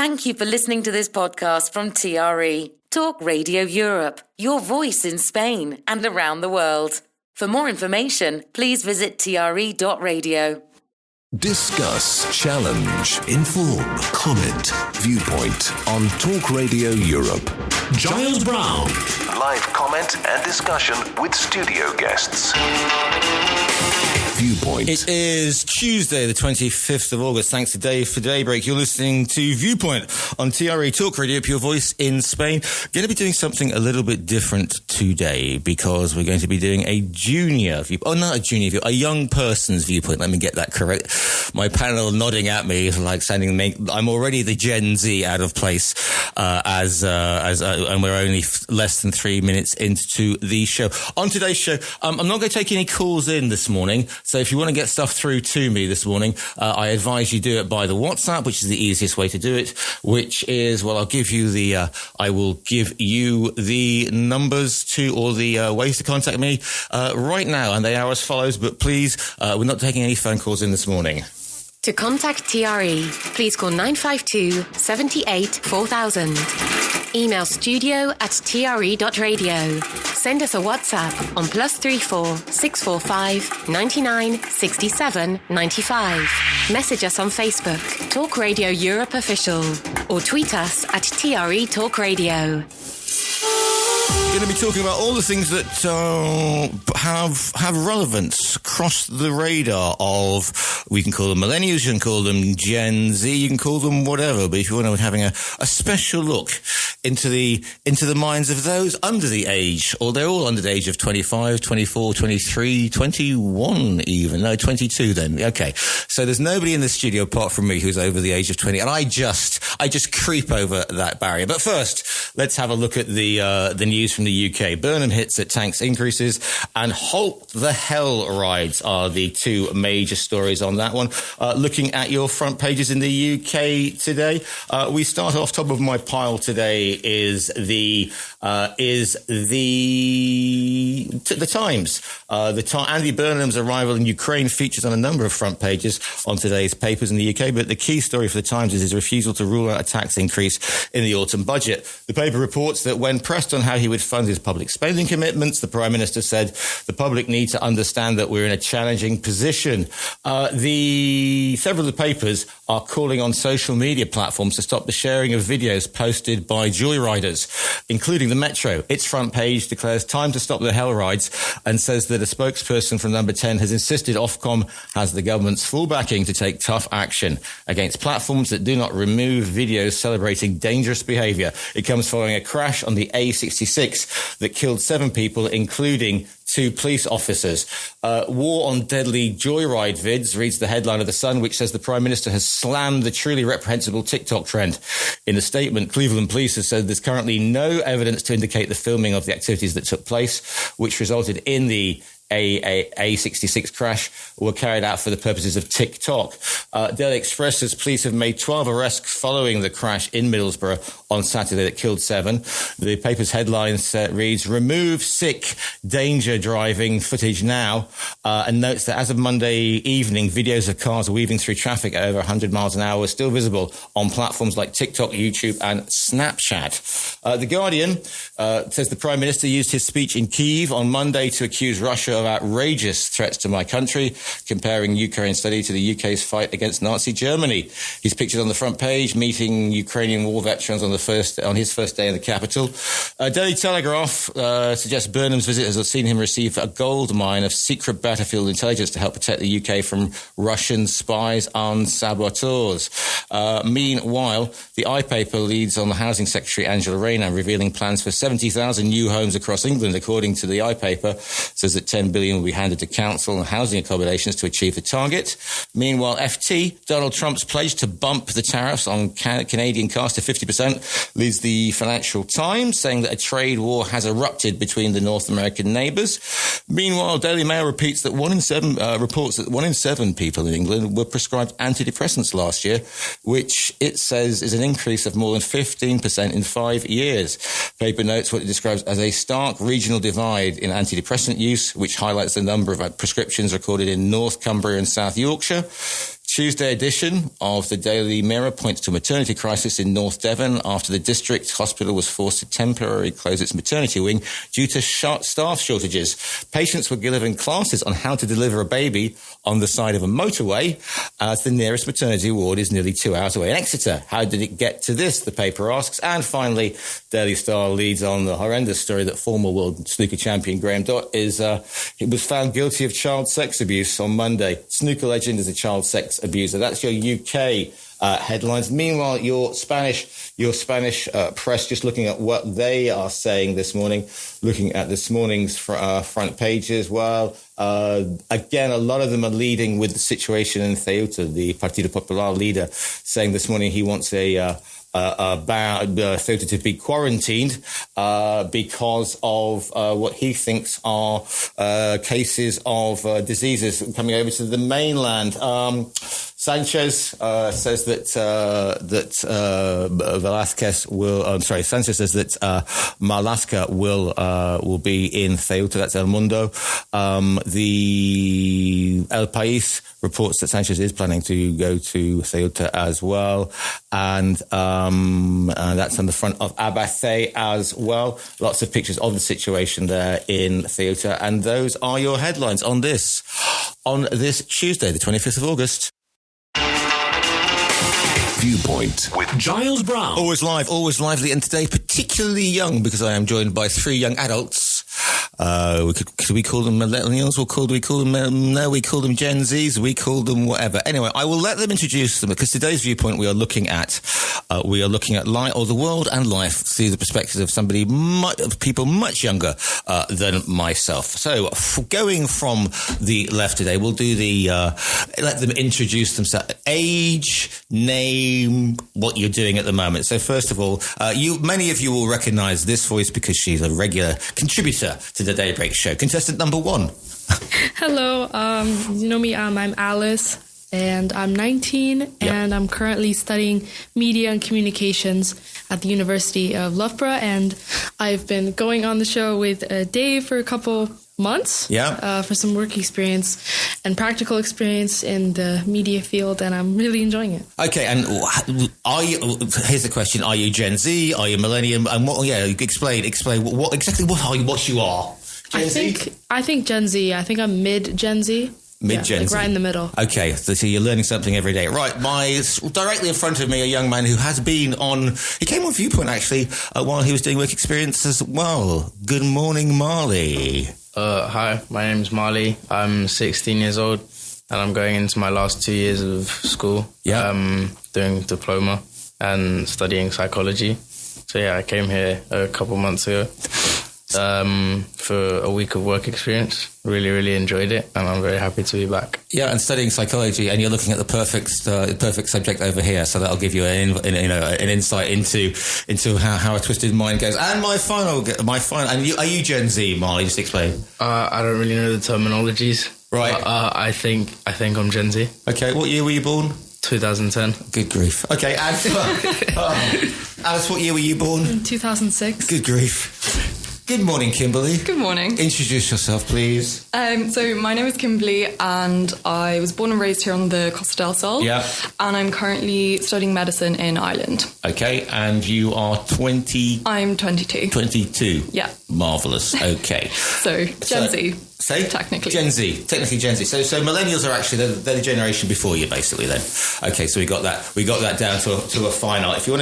Thank you for listening to this podcast from TRE, Talk Radio Europe, your voice in Spain and around the world. For more information, please visit TRE.radio. Discuss, challenge, inform, comment, viewpoint on Talk Radio Europe. Giles Brown. Live comment and discussion with studio guests. Viewpoint. It is Tuesday, the 25th of August. Thanks to Dave for Daybreak. You're listening to Viewpoint on TRE Talk Radio, your voice in Spain. Going to be doing something a little bit different today because we're going to be doing a junior viewpoint. Oh, not a junior viewpoint, a young person's viewpoint. Let me get that correct. My panel nodding at me like sounding. I'm already the Gen Z out of place and we're only less than 3 minutes into the show. On today's show, I'm not going to take any calls in this morning. So if you want to get stuff through to me this morning, I advise you do it by the WhatsApp, which is the easiest way to do it, which is, well, I will give you the numbers to, or the ways to contact me right now. And they are as follows, but please, we're not taking any phone calls in this morning. To contact TRE, please call 952 78 4000. Email studio@tre.radio. Send us a WhatsApp on +34 645 99 67 95. Message us on Facebook, Talk Radio Europe Official, or tweet us at TRE Talk Radio. Going to be talking about all the things that have relevance across the radar of, we can call them millennials, you can call them Gen Z, you can call them whatever, but if you want to be having a special look into the minds of those under the age, or they're all under the age of 25, 24, 23, 21 even, no, 22 then, okay. So there's nobody in the studio apart from me who's over the age of 20, and I just creep over that barrier. But first, let's have a look at the news from the UK. Burnham hits at tanks increases and halt the hell rides are the two major stories on that one. Looking at your front pages in the UK today, we start off top of my pile today is the Times. Andy Burnham's arrival in Ukraine features on a number of front pages on today's papers in the UK, but the key story for the Times is his refusal to rule out a tax increase in the autumn budget. The paper reports that when pressed on how he would fund his public spending commitments, the Prime Minister said the public need to understand that we're in a challenging position. Several of the papers are calling on social media platforms to stop the sharing of videos posted by joyriders, including the Metro. Its front page declares time to stop the hell rides and says that a spokesperson from Number 10 has insisted Ofcom has the government's full backing to take tough action against platforms that do not remove videos celebrating dangerous behaviour. It comes following a crash on the A66 that killed 7 people, including 2 police officers. War on deadly joyride vids reads the headline of The Sun, which says the Prime Minister has slammed the truly reprehensible TikTok trend. In a statement, Cleveland Police has said there's currently no evidence to indicate the filming of the activities that took place, which resulted in the A66 crash, were carried out for the purposes of TikTok. Daily Express says police have made 12 arrests following the crash in Middlesbrough on Saturday that killed 7. The paper's headline reads, remove sick danger driving footage now, and notes that as of Monday evening, videos of cars weaving through traffic at over 100 miles an hour were still visible on platforms like TikTok, YouTube and Snapchat. The Guardian says the Prime Minister used his speech in Kyiv on Monday to accuse Russia of outrageous threats to my country, comparing Ukraine study to the UK's fight against Nazi Germany. He's pictured on the front page, meeting Ukrainian war veterans on his first day in the capital. Daily Telegraph suggests Burnham's visit has seen him receive a gold mine of secret battlefield intelligence to help protect the UK from Russian spies and saboteurs. Meanwhile, the iPaper leads on the Housing Secretary Angela Rayner, revealing plans for 70,000 new homes across England. According to the iPaper, says that 10 billion will be handed to council and housing accommodations to achieve the target. Meanwhile, FT, Donald Trump's pledge to bump the tariffs on Canadian cars to 50%, leads the Financial Times, saying that a trade war has erupted between the North American neighbours. Meanwhile, Daily Mail reports that 1 in 7 people in England were prescribed antidepressants last year, which it says is an increase of more than 15% in 5 years. Paper notes what it describes as a stark regional divide in antidepressant use, which highlights the number of prescriptions recorded in North Cumbria and South Yorkshire. Tuesday edition of the Daily Mirror points to a maternity crisis in North Devon after the district hospital was forced to temporarily close its maternity wing due to staff shortages. Patients were given classes on how to deliver a baby on the side of a motorway as the nearest maternity ward is nearly 2 hours away in Exeter. How did it get to this, the paper asks. And finally, Daily Star leads on the horrendous story that former world snooker champion Graham Dott he was found guilty of child sex abuse on Monday. Snooker legend is a child sex abuser. That's your UK headlines. Meanwhile, your Spanish press, just looking at what they are saying this morning, looking at this morning's front pages. Well, again, a lot of them are leading with the situation in Ceuta. The Partido Popular leader saying this morning he wants Ceuta to be quarantined because of what he thinks are cases of diseases coming over to the mainland. Sanchez says that Sanchez says that Malasca will be in Ceuta. That's El Mundo. The El País reports that Sanchez is planning to go to Ceuta as well, and that's on the front of Abacé as well. Lots of pictures of the situation there in Ceuta, and those are your headlines on this Tuesday, the 25th of August. Viewpoint with Giles Brown. Always live, always lively, and today particularly young because I am joined by three young adults. Could we call them millennials or we call them Gen Zs, we call them whatever. Anyway, I will let them introduce them because today's Viewpoint we are looking at life or the world and life through the perspective of people much younger than myself. So going from the left today, we'll do let them introduce themselves. Age, name, what you're doing at the moment. So first of all, many of you will recognise this voice because she's a regular contributor to the Daybreak Show. Contestant number one. Hello, you know me, I'm Alice, and I'm 19, and I'm currently studying media and communications at the University of Loughborough, and I've been going on the show with Dave for a couple months for some work experience and practical experience in the media field, and I'm really enjoying it. Okay, and here's the question: are you Gen Z? Are you Millennium? And explain what you are. Gen Z? I think Gen Z. I think I'm mid Gen Z. Mid-Gen Z. Right in the middle. Okay, so you're learning something every day. Right, directly in front of me, a young man who has been he came on Viewpoint actually while he was doing work experience as well. Good morning, Marley. Hi, my name's Marley. I'm 16 years old and I'm going into my last 2 years of school. Doing diploma and studying psychology. So I came here a couple months ago for a week of work experience. Really, really enjoyed it, and I'm very happy to be back. Yeah, and studying psychology, and you're looking at the perfect subject over here, so that'll give you an insight into how a twisted mind goes. And my final, and are you Gen Z, Marley? Just explain. I don't really know the terminologies. Right. I think I'm Gen Z. Okay, what year were you born? 2010. Good grief. Okay, Alice, what year were you born? 2006. Good grief. Good morning, Kimberly. Good morning. Introduce yourself, please. So my name is Kimberly, and I was born and raised here on the Costa del Sol. Yeah. And I'm currently studying medicine in Ireland. Okay, and you are 20? I'm 22. 22? Yeah. Marvellous. Okay. So, Gen Z. Say? Technically Gen Z. So millennials are actually they're the generation before you, basically. Then, okay. So we got that down to a fine art. If you want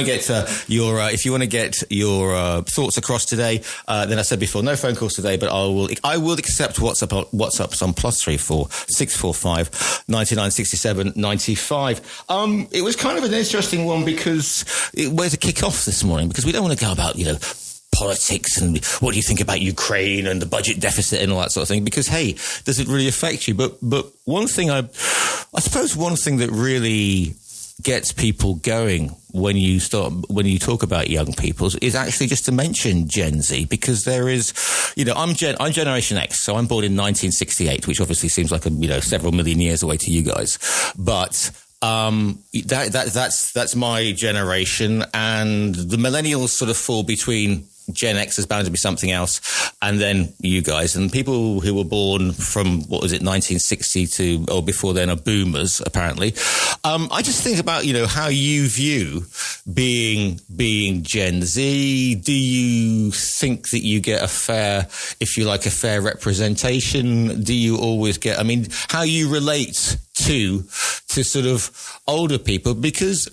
to get your thoughts across today, then I said before, no phone calls today, but I will accept WhatsApps on +34 645 99 67 95. It was kind of an interesting one because where to kick off this morning, because we don't want to go about politics and what do you think about Ukraine and the budget deficit and all that sort of thing, because hey, does it really affect you? But one thing I suppose that really gets people going when you talk about young people is actually just to mention Gen Z, because there is, I'm Generation X, so I'm born in 1968, which obviously seems like several million years away to you guys, but that's my generation, and the millennials sort of fall between Gen X is bound to be something else, and then you guys, and people who were born from, 1960 to, or before then, are boomers, apparently. I just think about, how you view being Gen Z. Do you think that you get a fair representation? Do you always get, how you relate to sort of older people, because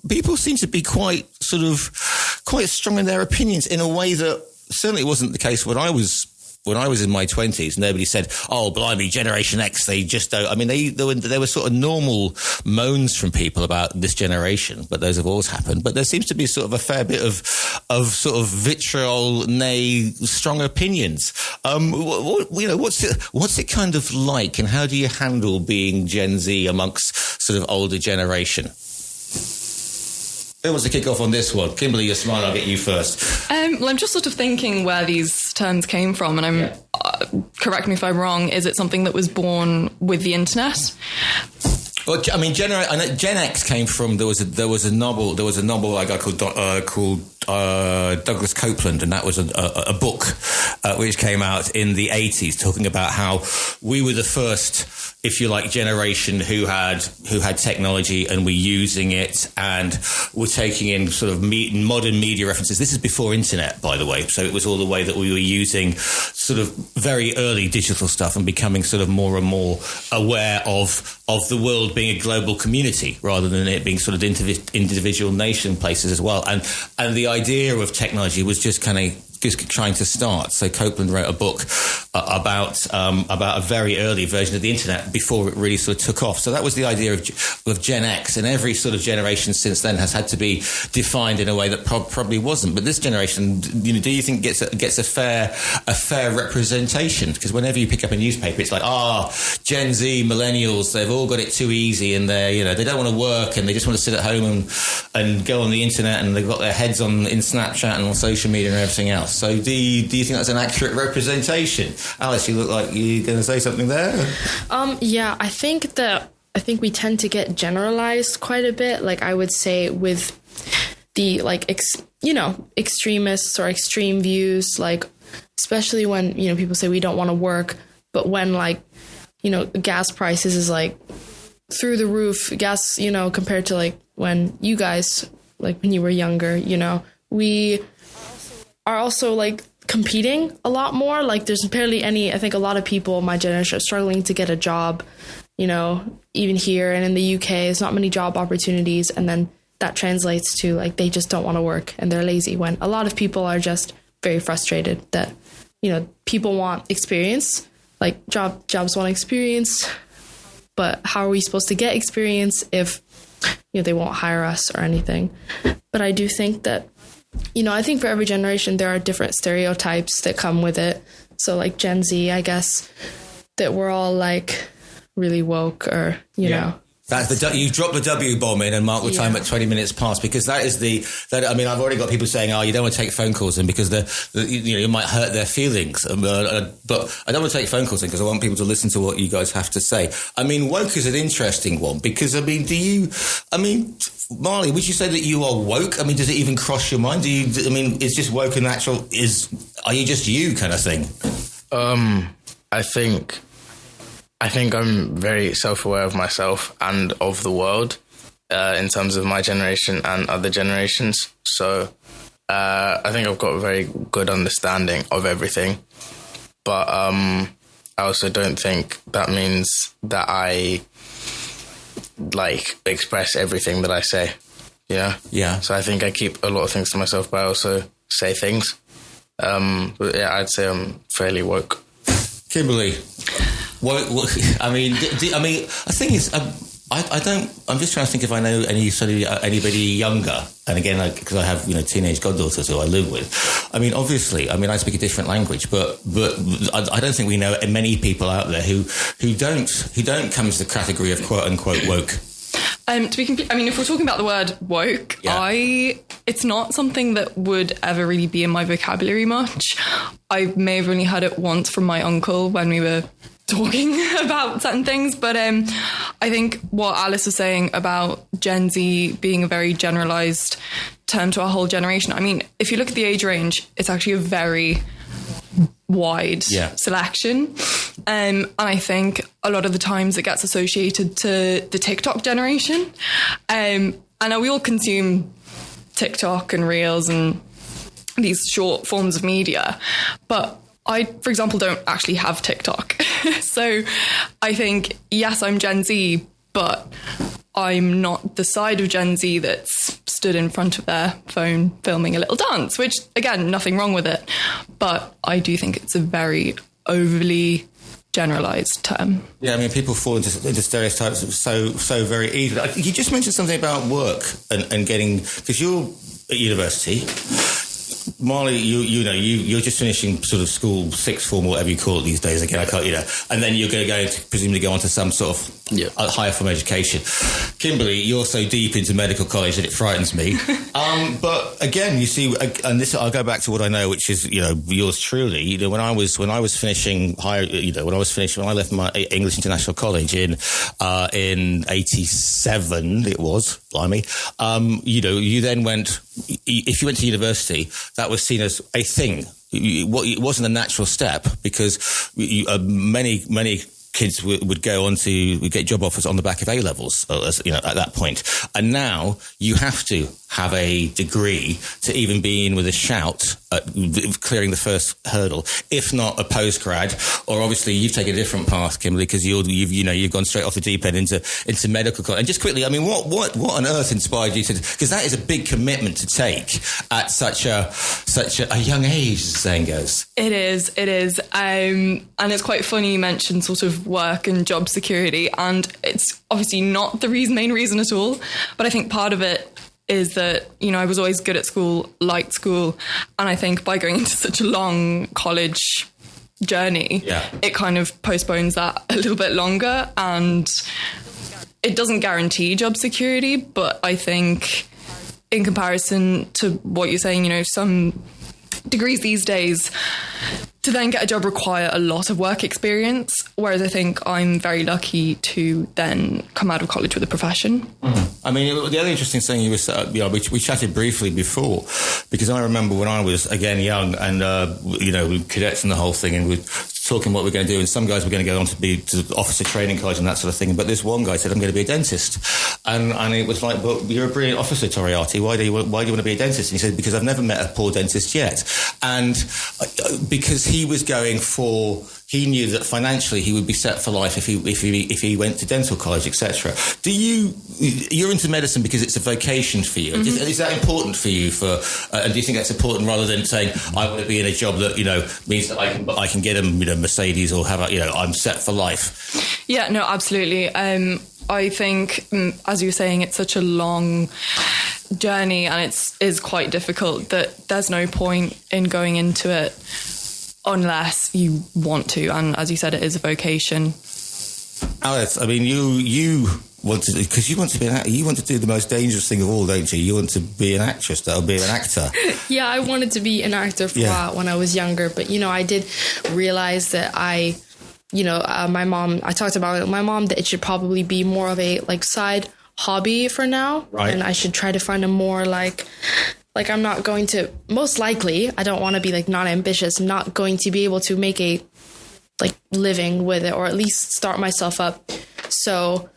people seem to be quite strong in their opinions in a way that certainly wasn't the case when I was in my 20s. Nobody said, "Oh, blimey, Generation X, they just don't." There were sort of normal moans from people about this generation, but those have always happened. But there seems to be sort of a fair bit of sort of vitriol, nay, strong opinions. What's it kind of like, and how do you handle being Gen Z amongst sort of older generation? Who wants to kick off on this one? Kimberly, you're smart. I'll get you first. Well, I'm just sort of thinking where these terms came from, and correct me if I'm wrong. Is it something that was born with the internet? Well, Gen X came from there was a novel by a guy called Douglas Copeland, and that was a book which came out in the 80s, talking about how we were the first, if you like, generation who had technology and were using it and were taking in sort of modern media references. This is before internet, by the way, so it was all the way that we were using sort of very early digital stuff and becoming sort of more and more aware of the world being a global community rather than it being sort of individual nation places as well. And the idea of technology was just kind of just trying to start. So Copeland wrote a book about a very early version of the internet before it really sort of took off. So that was the idea of Gen X, and every sort of generation since then has had to be defined in a way that probably wasn't. But this generation, do you think gets a fair representation? Because whenever you pick up a newspaper, it's like, Gen Z, millennials, they've all got it too easy, and they don't want to work, and they just want to sit at home and go on the internet, and they've got their heads in Snapchat and on social media and everything else. So do you think that's an accurate representation? Alice, you look like you're going to say something there. Yeah, I think we tend to get generalized quite a bit. Like, I would say with the extremists or extreme views, like especially when people say we don't want to work, but when gas prices is through the roof, gas compared to when you guys when you were younger, we are also competing a lot more. There's barely any, I think a lot of people in my generation are struggling to get a job, even here and in the UK, there's not many job opportunities. And then that translates to they just don't want to work and they're lazy, when a lot of people are just very frustrated that, people want experience, jobs want experience, but how are we supposed to get experience if, they won't hire us or anything? But I do think that, I think for every generation, there are different stereotypes that come with it. So Gen Z, I guess, that we're all really woke, or, know. That's you dropped the W bomb in and marked the time at 20 minutes past, because I've already got people saying, you don't want to take phone calls in because you might hurt their feelings. But I don't want to take phone calls in because I want people to listen to what you guys have to say. Woke is an interesting one because, Marley, would you say that you are woke? Does it even cross your mind? Is just woke a natural, are you just you kind of thing? I think I'm very self-aware of myself and of the world in terms of my generation and other generations. So I think I've got a very good understanding of everything. But I also don't think that means that I express everything that I say. Yeah. So I think I keep a lot of things to myself, but I also say things. But yeah, I'd say I'm fairly woke. Kimberly, the thing is, I'm just trying to think if I know anybody younger. And again, because I have, teenage goddaughters who I live with. Obviously, I speak a different language, but I don't think we know many people out there who don't come to the category of quote unquote woke. To be complete, if we're talking about the word woke, it's not something that would ever really be in my vocabulary much. I may have only heard it once from my uncle when we were talking about certain things. But I think what Alice was saying about Gen Z being a very generalized term to our whole generation. I mean, if you look at the age range, it's actually a very wide selection. And I think a lot of the times it gets associated to the TikTok generation. I know we all consume TikTok and Reels and these short forms of media, but I, for example, don't actually have TikTok. So I think, yes, I'm Gen Z, but I'm not the side of Gen Z that's stood in front of their phone filming a little dance, which, again, nothing wrong with it. But I do think it's a very overly generalized term. Yeah, I mean, people fall into stereotypes so very easily. I think you just mentioned something about work and getting, because you're at university. Marley, you're just finishing sort of school, sixth form, or whatever you call it these days. Again, I can't, and then you're going to presumably go on to some sort of higher form education. Kimberly, you're so deep into medical college that it frightens me. But again, you see, and this, I'll go back to what I know, which is, yours truly. When I was finishing higher, when I left my English International College in 87, it was, blimey. You then went, if you went to university, that was seen as a thing. It wasn't a natural step, because many kids would go on to get job offers on the back of A levels, at that point. And now you have to have a degree to even be in with a shout at clearing the first hurdle, if not a postgrad. Or obviously you've taken a different path, Kimberly, because you've gone straight off the deep end into medical college. And just quickly, I mean, what on earth inspired you to? Because that is a big commitment to take at such a young age, as the saying goes. It is, and it's quite funny you mentioned sort of work and job security, and it's obviously not the main reason at all. But I think part of it is that, I was always good at school, liked school. And I think by going into such a long college journey, it kind of postpones that a little bit longer. And it doesn't guarantee job security. But I think in comparison to what you're saying, some degrees these days, to then get a job require a lot of work experience, whereas I think I'm very lucky to then come out of college with a profession. Mm-hmm. I mean, the other interesting thing you were, we chatted briefly before, because I remember when I was, again, young and, cadets and the whole thing, and we're talking what we're going to do, and some guys were going to go on to the officer training college and that sort of thing, but this one guy said, I'm going to be a dentist. And it was like, but you're a brilliant officer, Toriati. Why do you want to be a dentist? And he said, because I've never met a poor dentist yet. And because he was going for, he knew that financially he would be set for life if he went to dental college, etc. You're into medicine because it's a vocation for you. Mm-hmm. Is that important for you? And do you think that's important rather than saying I want to be in a job that means that I can get a Mercedes or have I'm set for life? Yeah, no, absolutely. I think, as you were saying, it's such a long journey, and it is quite difficult that there's no point in going into it unless you want to. And as you said, it is a vocation. Alice, I mean, you want to, because you want to do the most dangerous thing of all, don't you? You want to be an actress, or be an actor. Yeah, I wanted to be an actor for a while when I was younger, but I did realize that my mom, I talked about it with my mom, that it should probably be more of a side hobby for now. Right. And I should try to find a more I'm not going to, most likely, I don't want to be not ambitious. I'm not going to be able to make a living with it, or at least start myself up. So,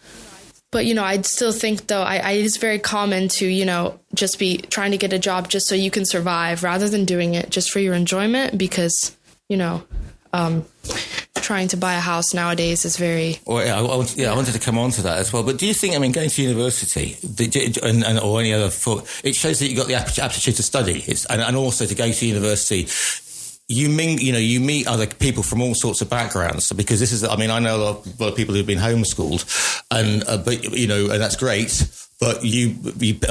but I'd still think though, it's very common to, just be trying to get a job just so you can survive rather than doing it just for your enjoyment, because, trying to buy a house nowadays is very... I wanted to come on to that as well. But do you think, going to university or any other... It shows that you've got the aptitude to study. And also to go to university... You meet other people from all sorts of backgrounds, because this is, I know a lot of people who've been homeschooled, and that's great. But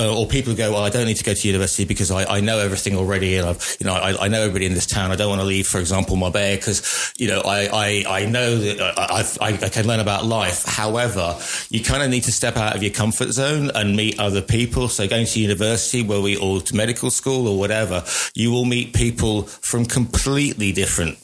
or people go, well, I don't need to go to university because I know everything already, and I know everybody in this town. I don't want to leave, for example, Marbella, because I know that I can learn about life. However, you kind of need to step out of your comfort zone and meet other people. So going to university, or to medical school or whatever, you will meet people from completely different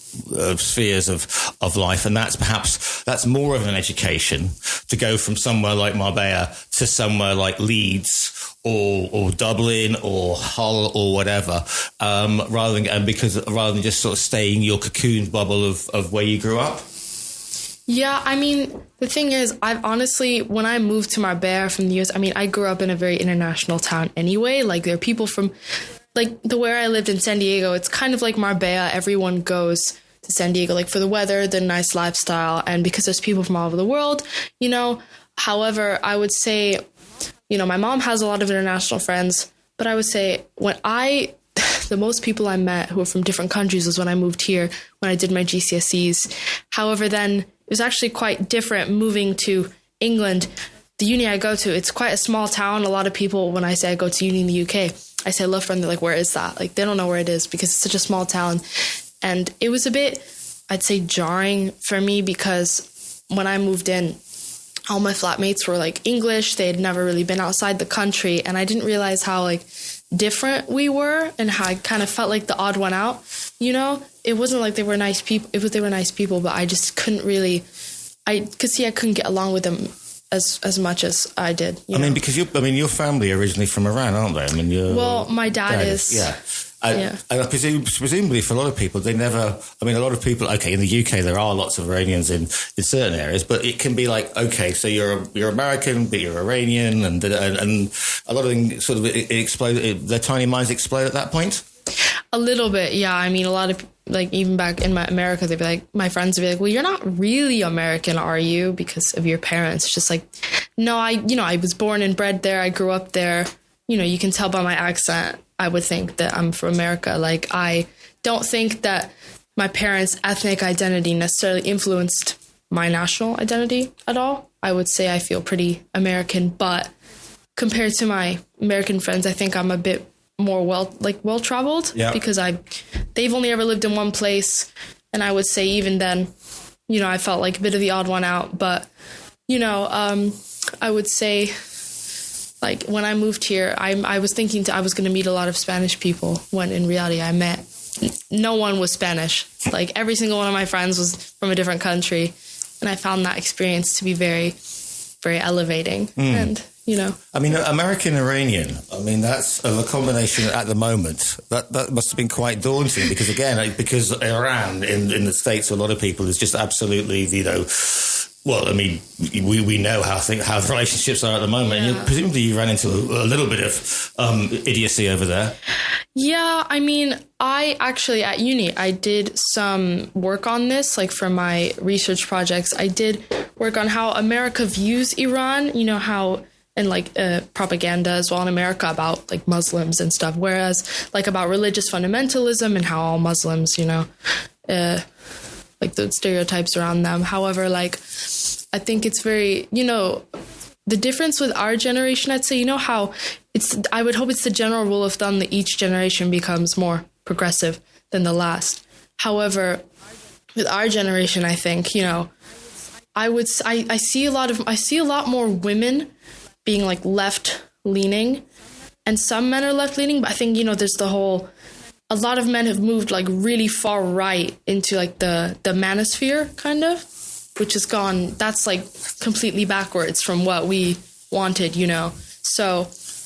spheres of life, and that's more of an education to go from somewhere like Marbella to somewhere like Leeds or Dublin or Hull or whatever, rather than just sort of staying your cocoon bubble of where you grew up. Yeah, I mean, the thing is, I've honestly, when I moved to Marbella from the US, I mean, I grew up in a very international town anyway. Like, there are people from, like, where I lived in San Diego, it's kind of like Marbella. Everyone goes to San Diego, like, for the weather, the nice lifestyle, and because there's people from all over the world, you know. However, I would say, you know, my mom has a lot of international friends, but I would say the most people I met who were from different countries was when I moved here, when I did my GCSEs. However, then it was actually quite different moving to England. The uni I go to, it's quite a small town. A lot of people, when I say I go to uni in the UK, I say Loughborough, and they're like, where is that? Like, they don't know where it is because it's such a small town. And it was a bit, I'd say, jarring for me because when I moved in, all my flatmates were like English. They had never really been outside the country. And I didn't realize how like different we were and how I kind of felt like the odd one out. You know, it wasn't like they were nice people. They were nice people, but I just couldn't really, I couldn't get along with them as much as I did. I mean, because your family are originally from Iran, aren't they? I mean, my dad is. Yeah. And I presumably for a lot of people, a lot of people, okay, in the UK, there are lots of Iranians in certain areas, but it can be like, okay, so you're American, but you're Iranian, and a lot of things sort of explode, their tiny minds explode at that point. A little bit, yeah. I mean, a lot of, like, even back in America, they'd be like, my friends would be like, well, you're not really American, are you? Because of your parents. It's just like, no, I was born and bred there. I grew up there. You know, you can tell by my accent, I would think that I'm from America. Like, I don't think that my parents' ethnic identity necessarily influenced my national identity at all. I would say I feel pretty American, but compared to my American friends, I think I'm a bit more well-traveled because they've only ever lived in one place. And I would say even then, you know, I felt like a bit of the odd one out. But, you know, I would say, like, when I moved here, I was thinking I was going to meet a lot of Spanish people, when in reality I met no one was Spanish. Like, every single one of my friends was from a different country. And I found that experience to be very, very elevating. And, you know. I mean, American-Iranian, I mean, that's a combination at the moment. That must have been quite daunting because, again, because Iran in the States, a lot of people is just absolutely, you know, well, I mean, we know how the relationships are at the moment. Yeah. And presumably you ran into a little bit of idiocy over there. Yeah, I mean, I actually, at uni, I did some work on this, like for my research projects. I did work on how America views Iran, you know, how, and like propaganda as well in America about like Muslims and stuff. Whereas like about religious fundamentalism and how all Muslims, you know, like the stereotypes around them. However, like, I think it's very, you know, the difference with our generation, I'd say, you know how I would hope it's the general rule of thumb that each generation becomes more progressive than the last. However, with our generation, I think, you know, I see a lot more women being like left leaning, and some men are left leaning, but I think, you know, there's a lot of men have moved like really far right into like the manosphere kind of, which has gone, that's like completely backwards from what we wanted, you know. So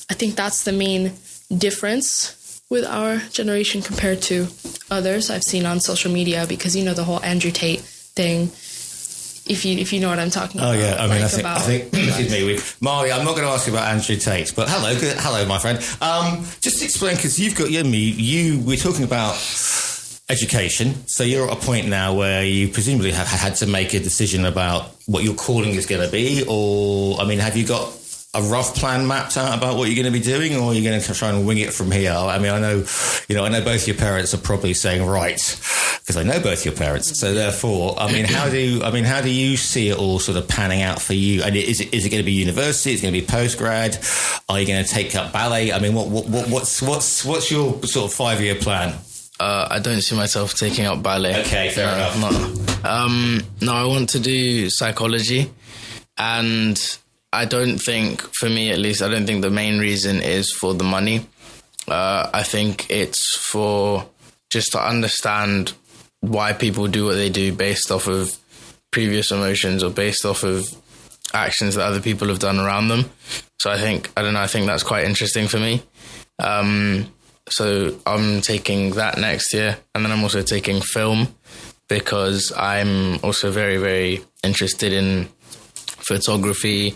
I think that's the main difference with our generation compared to others I've seen on social media, because, you know, the whole Andrew Tate thing, if you know what I'm talking about. Oh yeah, I mean, like I think excuse me, Marley, I'm not going to ask you about Andrew Tate, but hello, my friend. Just explain, because you've got we're talking about education, so you're at a point now where you presumably have had to make a decision about what your calling is going to be, or, I mean, have you got a rough plan mapped out about what you're going to be doing, or are you going to try and wing it from here? I mean, I know both your parents are probably saying right, because I know both your parents. So therefore, I mean, how do you see it all sort of panning out for you? And is it going to be university? Is it going to be postgrad? Are you going to take up ballet? I mean, what's your sort of 5-year plan? I don't see myself taking up ballet. Okay, fair enough. No, I want to do psychology, and I don't think, for me at least, I don't think the main reason is for the money. I think it's for just to understand why people do what they do based off of previous emotions or based off of actions that other people have done around them. So I think that's quite interesting for me. So I'm taking that next year, and then I'm also taking film because I'm also very, very interested in photography,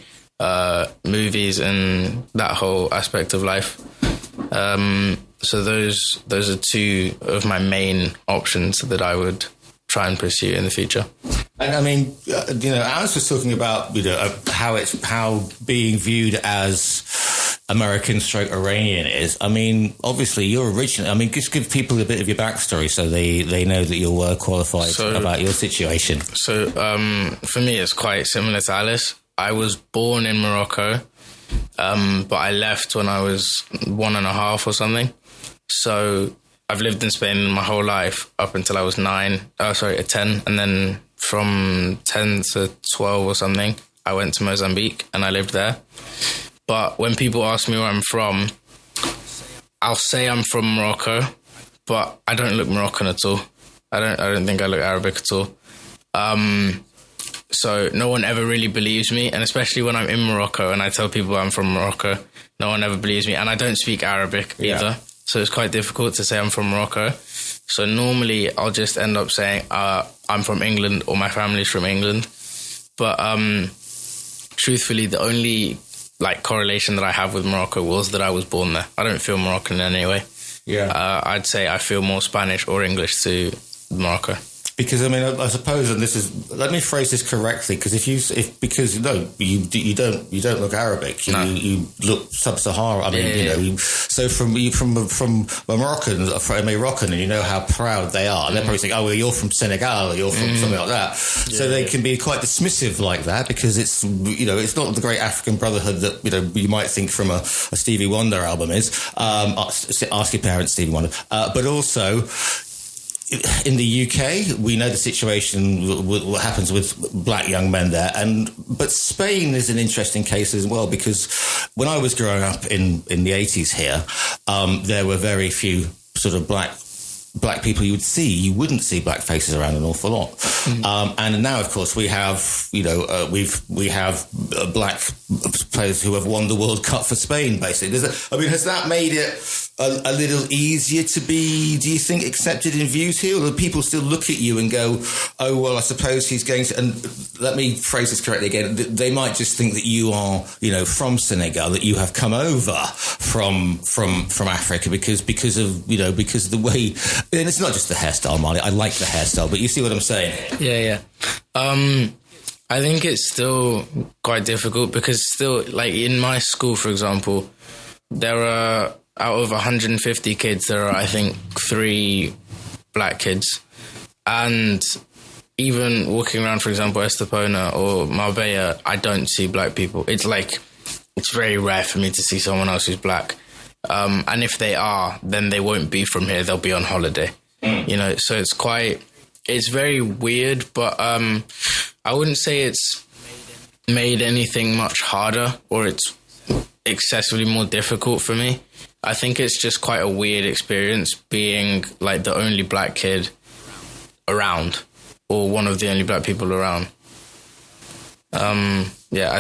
movies, and that whole aspect of life. So those are two of my main options that I would try and pursue in the future. And I mean, Alice was talking about, how being viewed as American / Iranian is. I mean, obviously you're originally, I mean, just give people a bit of your backstory so they know that you're qualified about your situation. So, for me, it's quite similar to Alice. I was born in Morocco, but I left when I was 1.5 or something. So I've lived in Spain my whole life up until I was 10. And then from 10 to 12 or something, I went to Mozambique and I lived there. But when people ask me where I'm from, I'll say I'm from Morocco, but I don't look Moroccan at all. I don't think I look Arabic at all. So no one ever really believes me, and especially when I'm in Morocco and I tell people I'm from Morocco, no one ever believes me, and I don't speak Arabic either. Yeah. So it's quite difficult to say I'm from Morocco. So normally I'll just end up saying I'm from England or my family's from England. But truthfully, the only correlation that I have with Morocco was that I was born there. I don't feel Moroccan in any way. Yeah. I'd say I feel more Spanish or English to Morocco. Because I mean, I suppose, and this is, let me phrase this correctly, because you don't look Arabic, you look sub-Sahara. I mean, so from Moroccan, and you know how proud they are. And they're probably saying, oh, well, you're from Senegal, or you're from something like that. Yeah. So they can be quite dismissive like that, because it's not the great African brotherhood that you might think from a Stevie Wonder album is. Ask your parents, Stevie Wonder, but also. In the UK, we know the situation, what happens with black young men there. But Spain is an interesting case as well, because when I was growing up in the 80s here, there were very few sort of black people you would see. You wouldn't see black faces around an awful lot. Mm-hmm. And now, of course, we have, we have black players who have won the World Cup for Spain, basically. Has that made it a little easier to be, do you think, accepted in views here? Or do people still look at you and go, oh, well, I suppose he's going to, and let me phrase this correctly again, they might just think that you are, from Senegal, that you have come over from Africa because of the way, and it's not just the hairstyle, Marley. I like the hairstyle, but you see what I'm saying? Yeah. I think it's still quite difficult because still, in my school, for example, there are, out of 150 kids, there are, I think, 3 black kids. And even walking around, for example, Estepona or Marbella, I don't see black people. It's very rare for me to see someone else who's black. And if they are, then they won't be from here. They'll be on holiday. So it's very weird, but I wouldn't say it's made anything much harder or it's excessively more difficult for me. I think it's just quite a weird experience being the only black kid around or one of the only black people around. I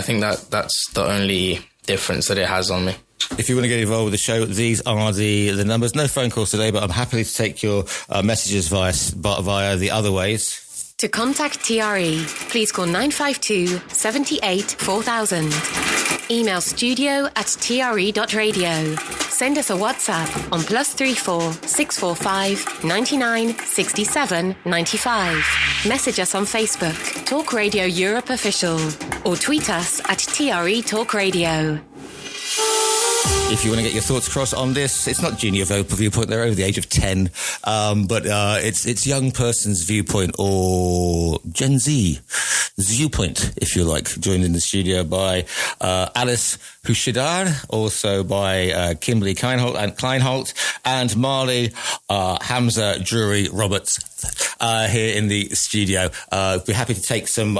think that's the only difference that it has on me. If you want to get involved with the show, these are the numbers. No phone calls today, but I'm happy to take your messages via the other ways. To contact TRE, please call 952 78 4000. Email studio@tre.radio. Send us a WhatsApp on +34 645 99 67 95. Message us on Facebook, Talk Radio Europe Official, or tweet us @TRE Talk Radio. If you want to get your thoughts across on this, it's not Junior Viewpoint, they're over the age of 10, but it's young person's viewpoint or Gen Z viewpoint, if you like, joined in the studio by Alice Hushadar, also by Kimberly Kleinholt, and Marley Hamza Drury Roberts here in the studio. We're happy to take some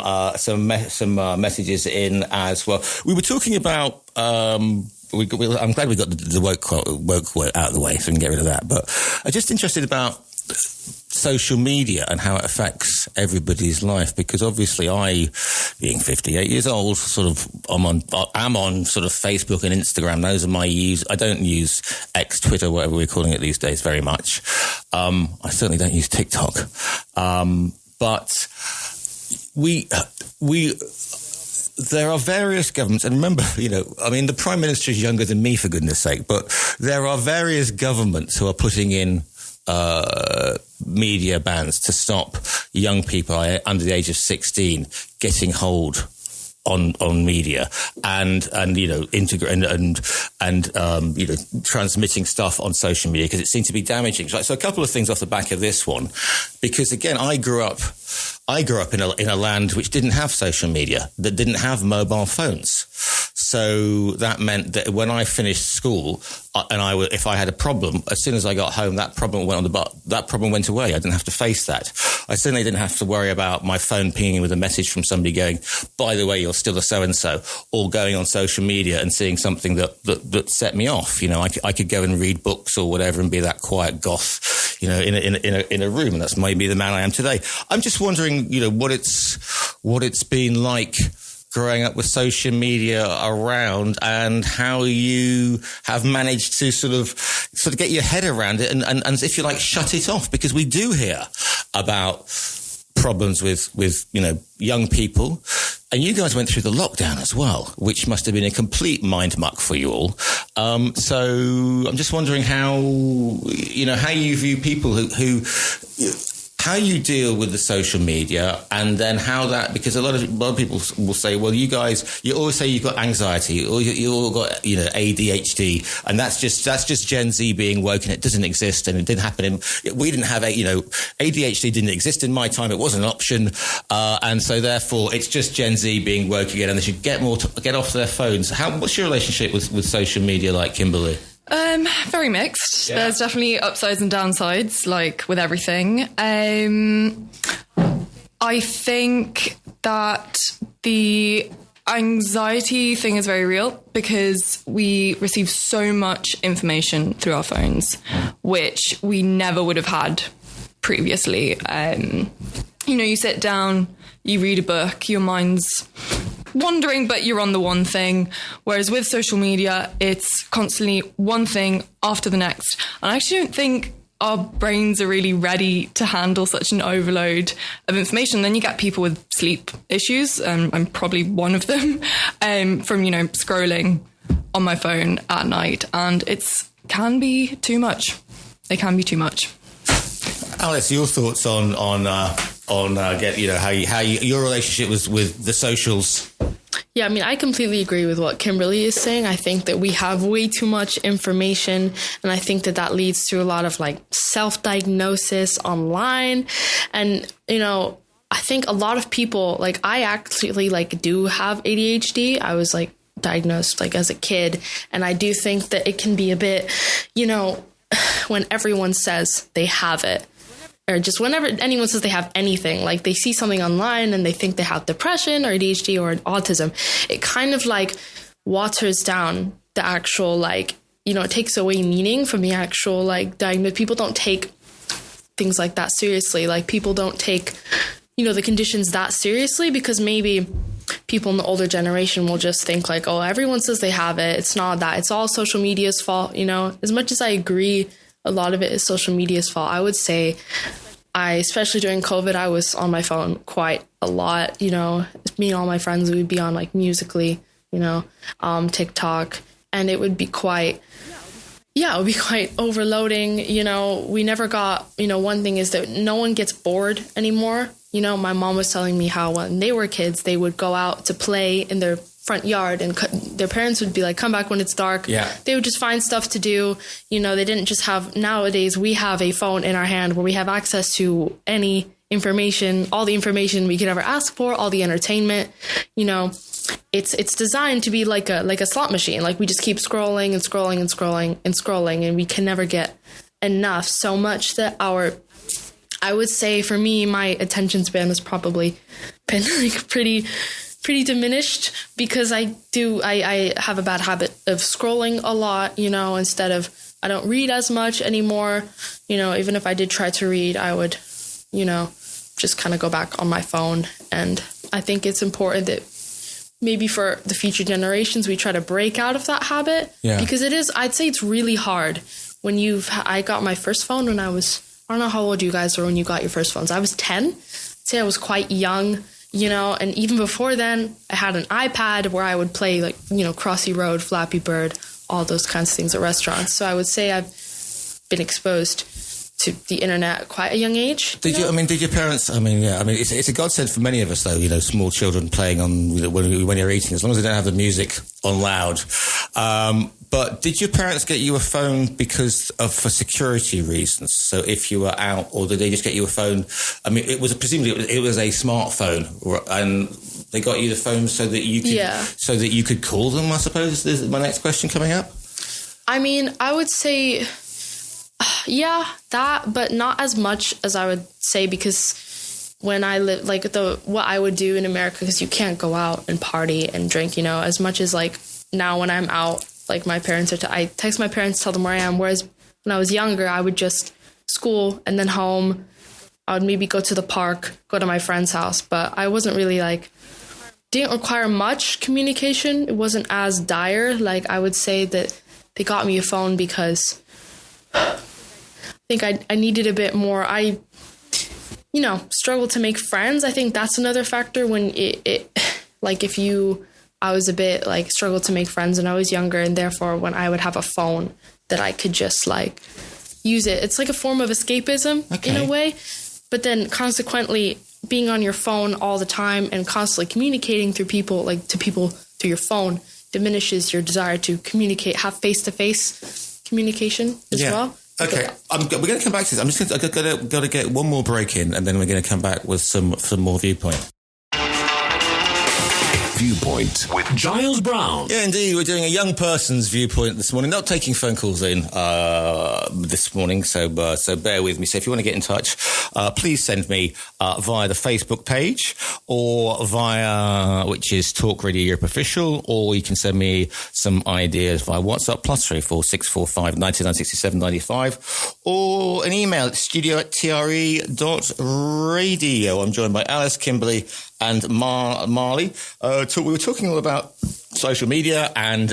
messages in as well. We were talking about... I'm glad we got the woke quote out of the way so we can get rid of that. But I'm just interested about social media and how it affects everybody's life, because obviously I, being 58 years old, am on sort of Facebook and Instagram. Those are my I don't use X, Twitter, whatever we're calling it these days, very much. I certainly don't use TikTok. But there are various governments, and remember, the Prime Minister is younger than me, for goodness sake, but there are various governments who are putting in media bans to stop young people under the age of 16 getting hold on media and transmitting stuff on social media, because it seems to be damaging. So a couple of things off the back of this one, because again, I grew up in a land which didn't have social media, that didn't have mobile phones. So that meant that when I finished school, if I had a problem, as soon as I got home, that problem went away. I didn't have to face that. I certainly didn't have to worry about my phone pinging with a message from somebody going, by the way, you're still a so-and-so, or going on social media and seeing something that set me off. I could go and read books or whatever and be that quiet goth, in a room. And that's maybe the man I am today. I'm just wondering, what it's been like growing up with social media around, and how you have managed to sort of get your head around it and if you like, shut it off, because we do hear about problems with young people. And you guys went through the lockdown as well, which must have been a complete mind muck for you all. So I'm just wondering how you view people who how you deal with the social media, and then how that, because a lot of people will say, well, you always say you've got anxiety, or you all got ADHD, and that's just Gen Z being woke, and it doesn't exist, and it didn't happen we didn't have ADHD didn't exist in my time, it wasn't an option, and so therefore it's just Gen Z being woke again, and they should get off their phones. What's your relationship with social media like, Kimberly? Very mixed. Yeah. There's definitely upsides and downsides, like with everything. I think that the anxiety thing is very real, because we receive so much information through our phones, which we never would have had previously. You sit down, you read a book, your mind's wandering, but you're on the one thing. Whereas with social media, it's constantly one thing after the next. And I actually don't think our brains are really ready to handle such an overload of information. Then you get people with sleep issues. I'm probably one of them, from, scrolling on my phone at night. And it can be too much. It can be too much. Alice, your thoughts on your relationship with the socials? Yeah, I completely agree with what Kimberly is saying. I think that we have way too much information, and I think that leads to a lot of self-diagnosis online. And, I think a lot of people, I actually do have ADHD. I was diagnosed as a kid, and I do think that it can be a bit, when everyone says they have it, or just whenever anyone says they have anything, they see something online and they think they have depression or ADHD or autism, it kind of waters down the actual, it takes away meaning from the actual diagnosis. People don't take things like that seriously. People don't take, the conditions that seriously, because maybe people in the older generation will just think oh, everyone says they have it. It's not that. It's all social media's fault. As much as I agree, a lot of it is social media's fault. I would say especially during COVID, I was on my phone quite a lot. Me and all my friends, we would be on Musical.ly, TikTok, and it would be quite overloading. We never got, one thing is that no one gets bored anymore. My mom was telling me how when they were kids, they would go out to play in their front yard, and their parents would be come back when it's dark. Yeah. They would just find stuff to do. They didn't just have, nowadays we have a phone in our hand where we have access to any information, all the information we could ever ask for, all the entertainment. It's designed to be like a slot machine. We just keep scrolling and scrolling and scrolling and scrolling, and we can never get enough, so much that I would say for me, my attention span has probably been pretty diminished, because I have a bad habit of scrolling a lot, instead of, I don't read as much anymore. Even if I did try to read, I would just kind of go back on my phone. And I think it's important that maybe for the future generations, we try to break out of that habit. Yeah. Because I'd say it's really hard when I got my first phone when I don't know how old you guys were when you got your first phones. I was 10. I'd say I was quite young, and even before then I had an iPad where I would play like, Crossy Road, Flappy Bird, all those kinds of things at restaurants. So I would say I've been exposed to the internet at quite a young age. Did your parents, it's a godsend for many of us though, small children playing on when you're eating, as long as they don't have the music on loud. But did your parents get you a phone for security reasons? So if you were out, or did they just get you a phone? Presumably it was a smartphone, and they got you the phone so that you could call them, I suppose, is my next question coming up. I would say, yeah, that, but not as much as I would say, because when I lived, what I would do in America, because you can't go out and party and drink, as much as now when I'm out, my parents I text my parents, tell them where I am. Whereas when I was younger, I would just school and then home. I would maybe go to the park, go to my friend's house, but I wasn't really didn't require much communication. It wasn't as dire. I would say that they got me a phone because I think I needed a bit more. I, struggled to make friends. I think that's another factor when I was a bit struggled to make friends when I was younger, and therefore when I would have a phone that I could just use it. It's like a form of escapism in a way, but then consequently being on your phone all the time and constantly communicating through people, to people through your phone, diminishes your desire to communicate, have face-to-face communication as well. Okay, we're going to come back to this. I'm just going to get one more break in, and then we're going to come back with some more Viewpoint. Viewpoint with Giles Brown. Yeah, indeed. We're doing a young person's viewpoint this morning. Not taking phone calls in this morning, so bear with me. So if you want to get in touch, please send me via the Facebook page or which is Talk Radio Europe Official, or you can send me some ideas via WhatsApp, +34 645 99 67 95, or an email at studio@tre.radio. I'm joined by Alice, Kimberly, and Marley. We were talking all about social media and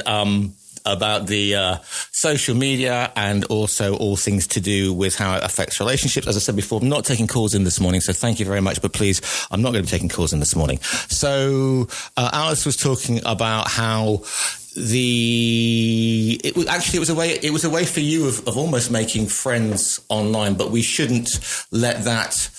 about the social media, and also all things to do with how it affects relationships. As I said before, I'm not taking calls in this morning, so thank you very much. But please, I'm not going to be taking calls in this morning. So Alice was talking about how it was a way for you of almost making friends online, but we shouldn't let that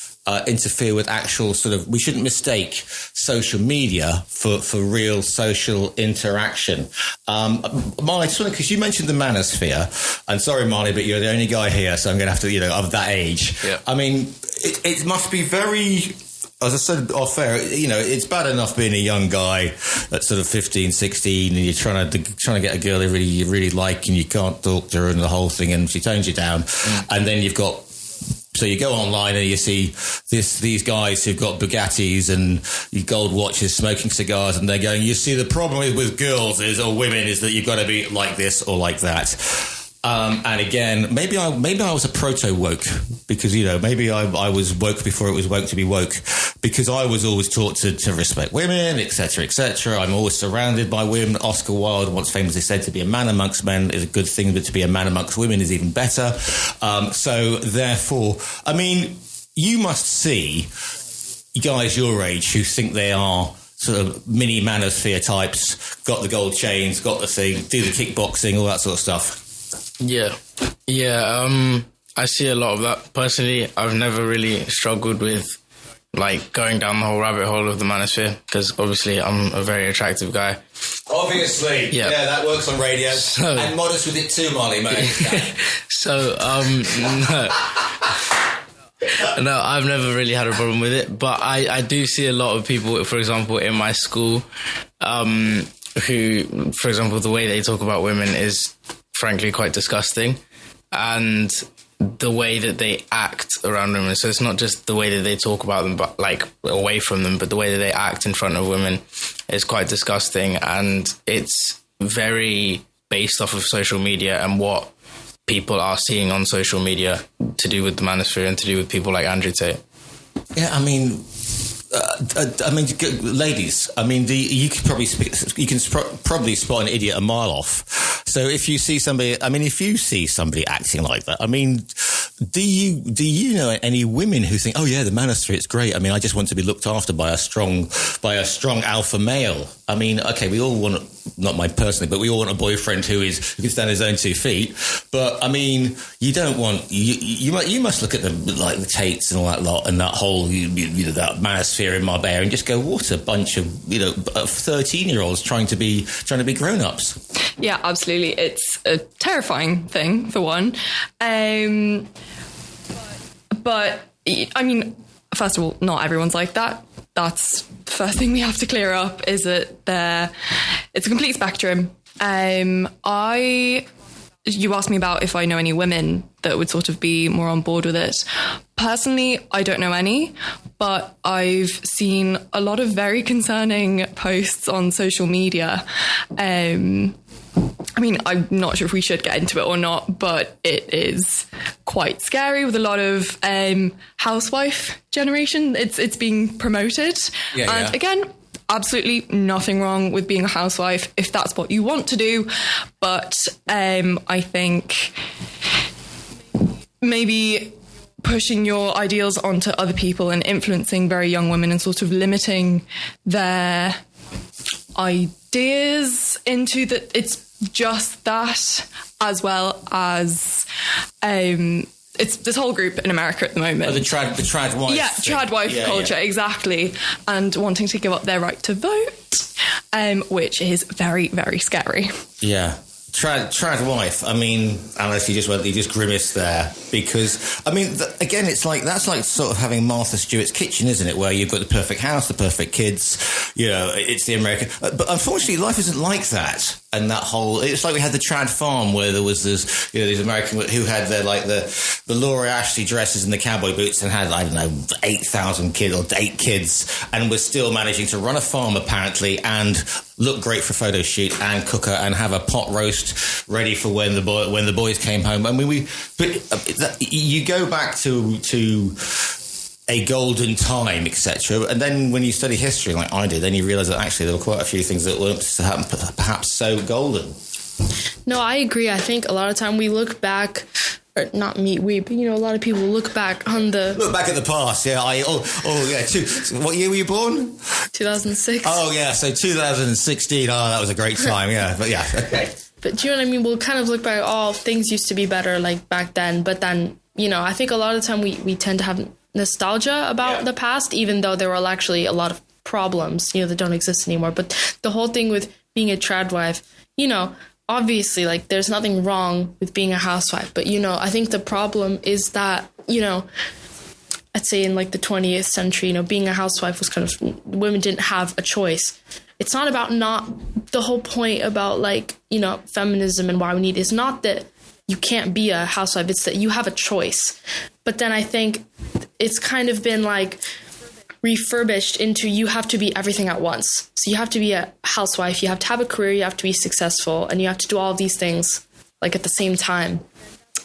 interfere with actual we shouldn't mistake social media for real social interaction. Marley, because you mentioned the manosphere, and sorry, Marley, but you're the only guy here, so I'm going to have to, of that age. Yeah. It must be very, as I said off air, it's bad enough being a young guy at sort of 15, 16, and you're trying to get a girl you really like, and you can't talk to her and the whole thing, and she tones you down, and then you've got. So you go online and you see these guys who've got Bugattis and gold watches, smoking cigars, and they're going, you see, the problem with girls or women is that you've got to be like this or like that. And again, maybe I was a proto-woke, because, maybe I was woke before it was woke to be woke, because I was always taught to respect women, etc., etc. I'm always surrounded by women. Oscar Wilde once famously said, to be a man amongst men is a good thing, but to be a man amongst women is even better. So therefore, you must see guys your age who think they are sort of mini manosphere types, got the gold chains, got the thing, do the kickboxing, all that sort of stuff. Yeah. I see a lot of that. Personally, I've never really struggled with going down the whole rabbit hole of the manosphere, because obviously I'm a very attractive guy. Obviously. Yeah, that works on radio. And modest with it too, Marley, mate. So, no, I've never really had a problem with it, but I do see a lot of people, for example, in my school, who, for example, the way they talk about women is frankly quite disgusting, and the way that they act around women. So it's not just the way that they talk about them, but away from them, but the way that they act in front of women is quite disgusting, and it's very based off of social media and what people are seeing on social media to do with the manosphere and to do with people like Andrew Tate. Yeah, I mean, ladies. I mean, you can probably spot an idiot a mile off. So if you see somebody, acting like that, I mean, do you know any women who think, oh yeah, the manosphere, it's great. I mean, I just want to be looked after by a strong alpha male. I mean, okay, we all want, not mine personally, but we all want a boyfriend who can stand on his own 2 feet. But I mean, you don't want you must look at the Tates and all that lot and that whole that manosphere in Marbella and just go, what a bunch of 13-year-olds trying to be grown-ups. Yeah, absolutely. It's a terrifying thing for one. But I mean, first of all, not everyone's like that. That's the first thing we have to clear up, is that it's a complete spectrum. You asked me about if I know any women that would sort of be more on board with it. Personally, I don't know any, but I've seen a lot of very concerning posts on social media. I mean, I'm not sure if we should get into it or not, but it is quite scary with a lot of housewife generation. It's being promoted. And again, absolutely nothing wrong with being a housewife if that's what you want to do. But I think maybe pushing your ideals onto other people and influencing very young women and sort of limiting their ideas into that it's just that, as well as it's this whole group in America at the moment. The trad wife. Yeah, trad wife culture, exactly. And wanting to give up their right to vote, which is very, very scary. Yeah. Trad wife. I mean, Alice, you just grimaced there because, I mean, again, that's like sort of having Martha Stewart's kitchen, isn't it? Where you've got the perfect house, the perfect kids, it's the American. But unfortunately, life isn't like that. And that it's like we had the trad farm where there was this, these American who had the Laura Ashley dresses and the cowboy boots and had, 8,000 kids or 8 kids and was still managing to run a farm apparently and look great for a photo shoot and cook and have a pot roast ready for when the boys came home. I mean, you go back to a golden time, etc. And then when you study history, like I did, then you realise that actually there were quite a few things that weren't perhaps so golden. No, I agree. I think a lot of time we look back, or not me, but a lot of people look back on look back at the past. Yeah, what year were you born? 2006. Oh yeah, so 2016. Oh, that was a great time. Yeah, but yeah, okay. But do you know what I mean? We'll kind of look back. Oh, things used to be better like back then. But then I think a lot of the time we tend to have nostalgia about the past, even though there were actually a lot of problems, that don't exist anymore. But the whole thing with being a trad wife, obviously, there's nothing wrong with being a housewife. But, I think the problem is that, I'd say in the 20th century, being a housewife was kind of, women didn't have a choice. It's not about the whole point about feminism and why we need is not that you can't be a housewife. It's that you have a choice. But then I think it's kind of been refurbished into you have to be everything at once. So you have to be a housewife, you have to have a career, you have to be successful, and you have to do all of these things at the same time.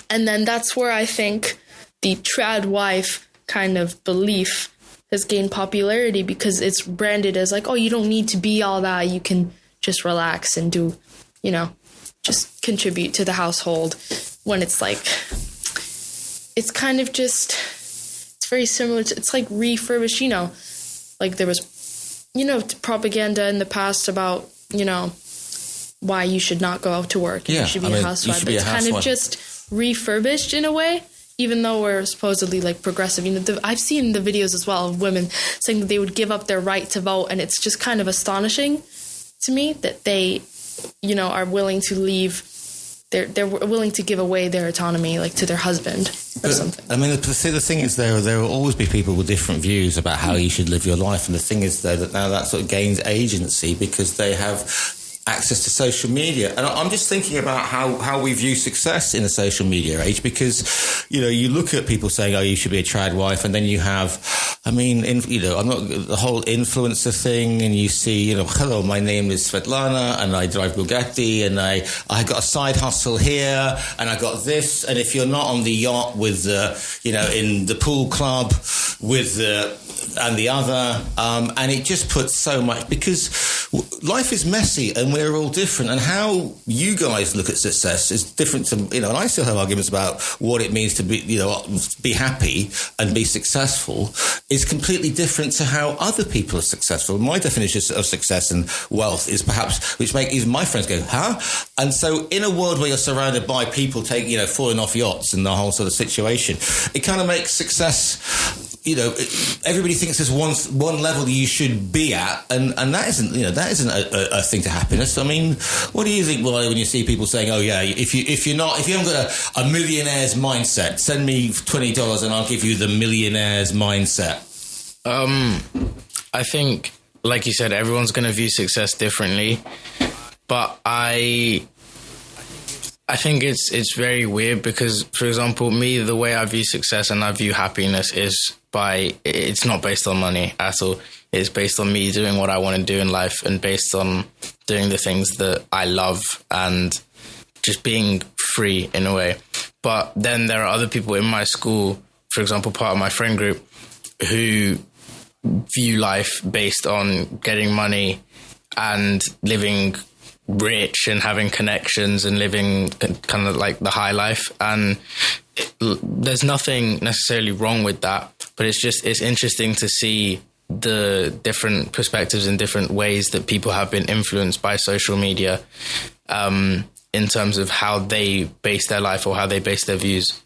And then that's where I think the trad wife kind of belief has gained popularity because it's branded as you don't need to be all that. You can just relax and do, just contribute to the household, when it's it's kind of just, it's very similar to, it's refurbished, there was, propaganda in the past about, why you should not go out to work. You should be a housewife. But it's kind of just refurbished in a way, even though we're supposedly progressive. I've seen the videos as well of women saying that they would give up their right to vote. And it's just kind of astonishing to me that they, are willing to leave. They're willing to give away their autonomy, to their husband or something. I mean, the thing is, there will always be people with different views about how you should live your life. And the thing is, though, that now that sort of gains agency because they have access to social media. And I'm just thinking about how we view success in the social media age, because, you look at people saying, oh, you should be a trad wife. And then you have, I'm not the whole influencer thing. And you see, hello, my name is Svetlana and I drive Bugatti and I got a side hustle here and I got this. And if you're not on the yacht with in the pool club, with the other, and it just puts so much, because life is messy and we're all different, and how you guys look at success is different to, and I still have arguments about what it means to be happy and be successful is completely different to how other people are successful. My definition of success and wealth is perhaps, which make even my friends go, huh? And so in a world where you're surrounded by people falling off yachts and the whole sort of situation, it kind of makes success, everybody thinks there's one level that you should be at, and that isn't a thing to happiness. I mean, what do you think when you see people saying, "Oh yeah, if you haven't got a millionaire's mindset, send me $20 and I'll give you the millionaire's mindset"? I think, like you said, everyone's going to view success differently, but I think it's very weird because, for example, me, the way I view success and I view happiness is it's not based on money at all. It's based on me doing what I want to do in life and based on doing the things that I love and just being free in a way. But then there are other people in my school, for example, part of my friend group, who view life based on getting money and living rich and having connections and living kind of like the high life. And there's nothing necessarily wrong with that, but it's interesting to see the different perspectives and different ways that people have been influenced by social media in terms of how they base their life or how they base their views.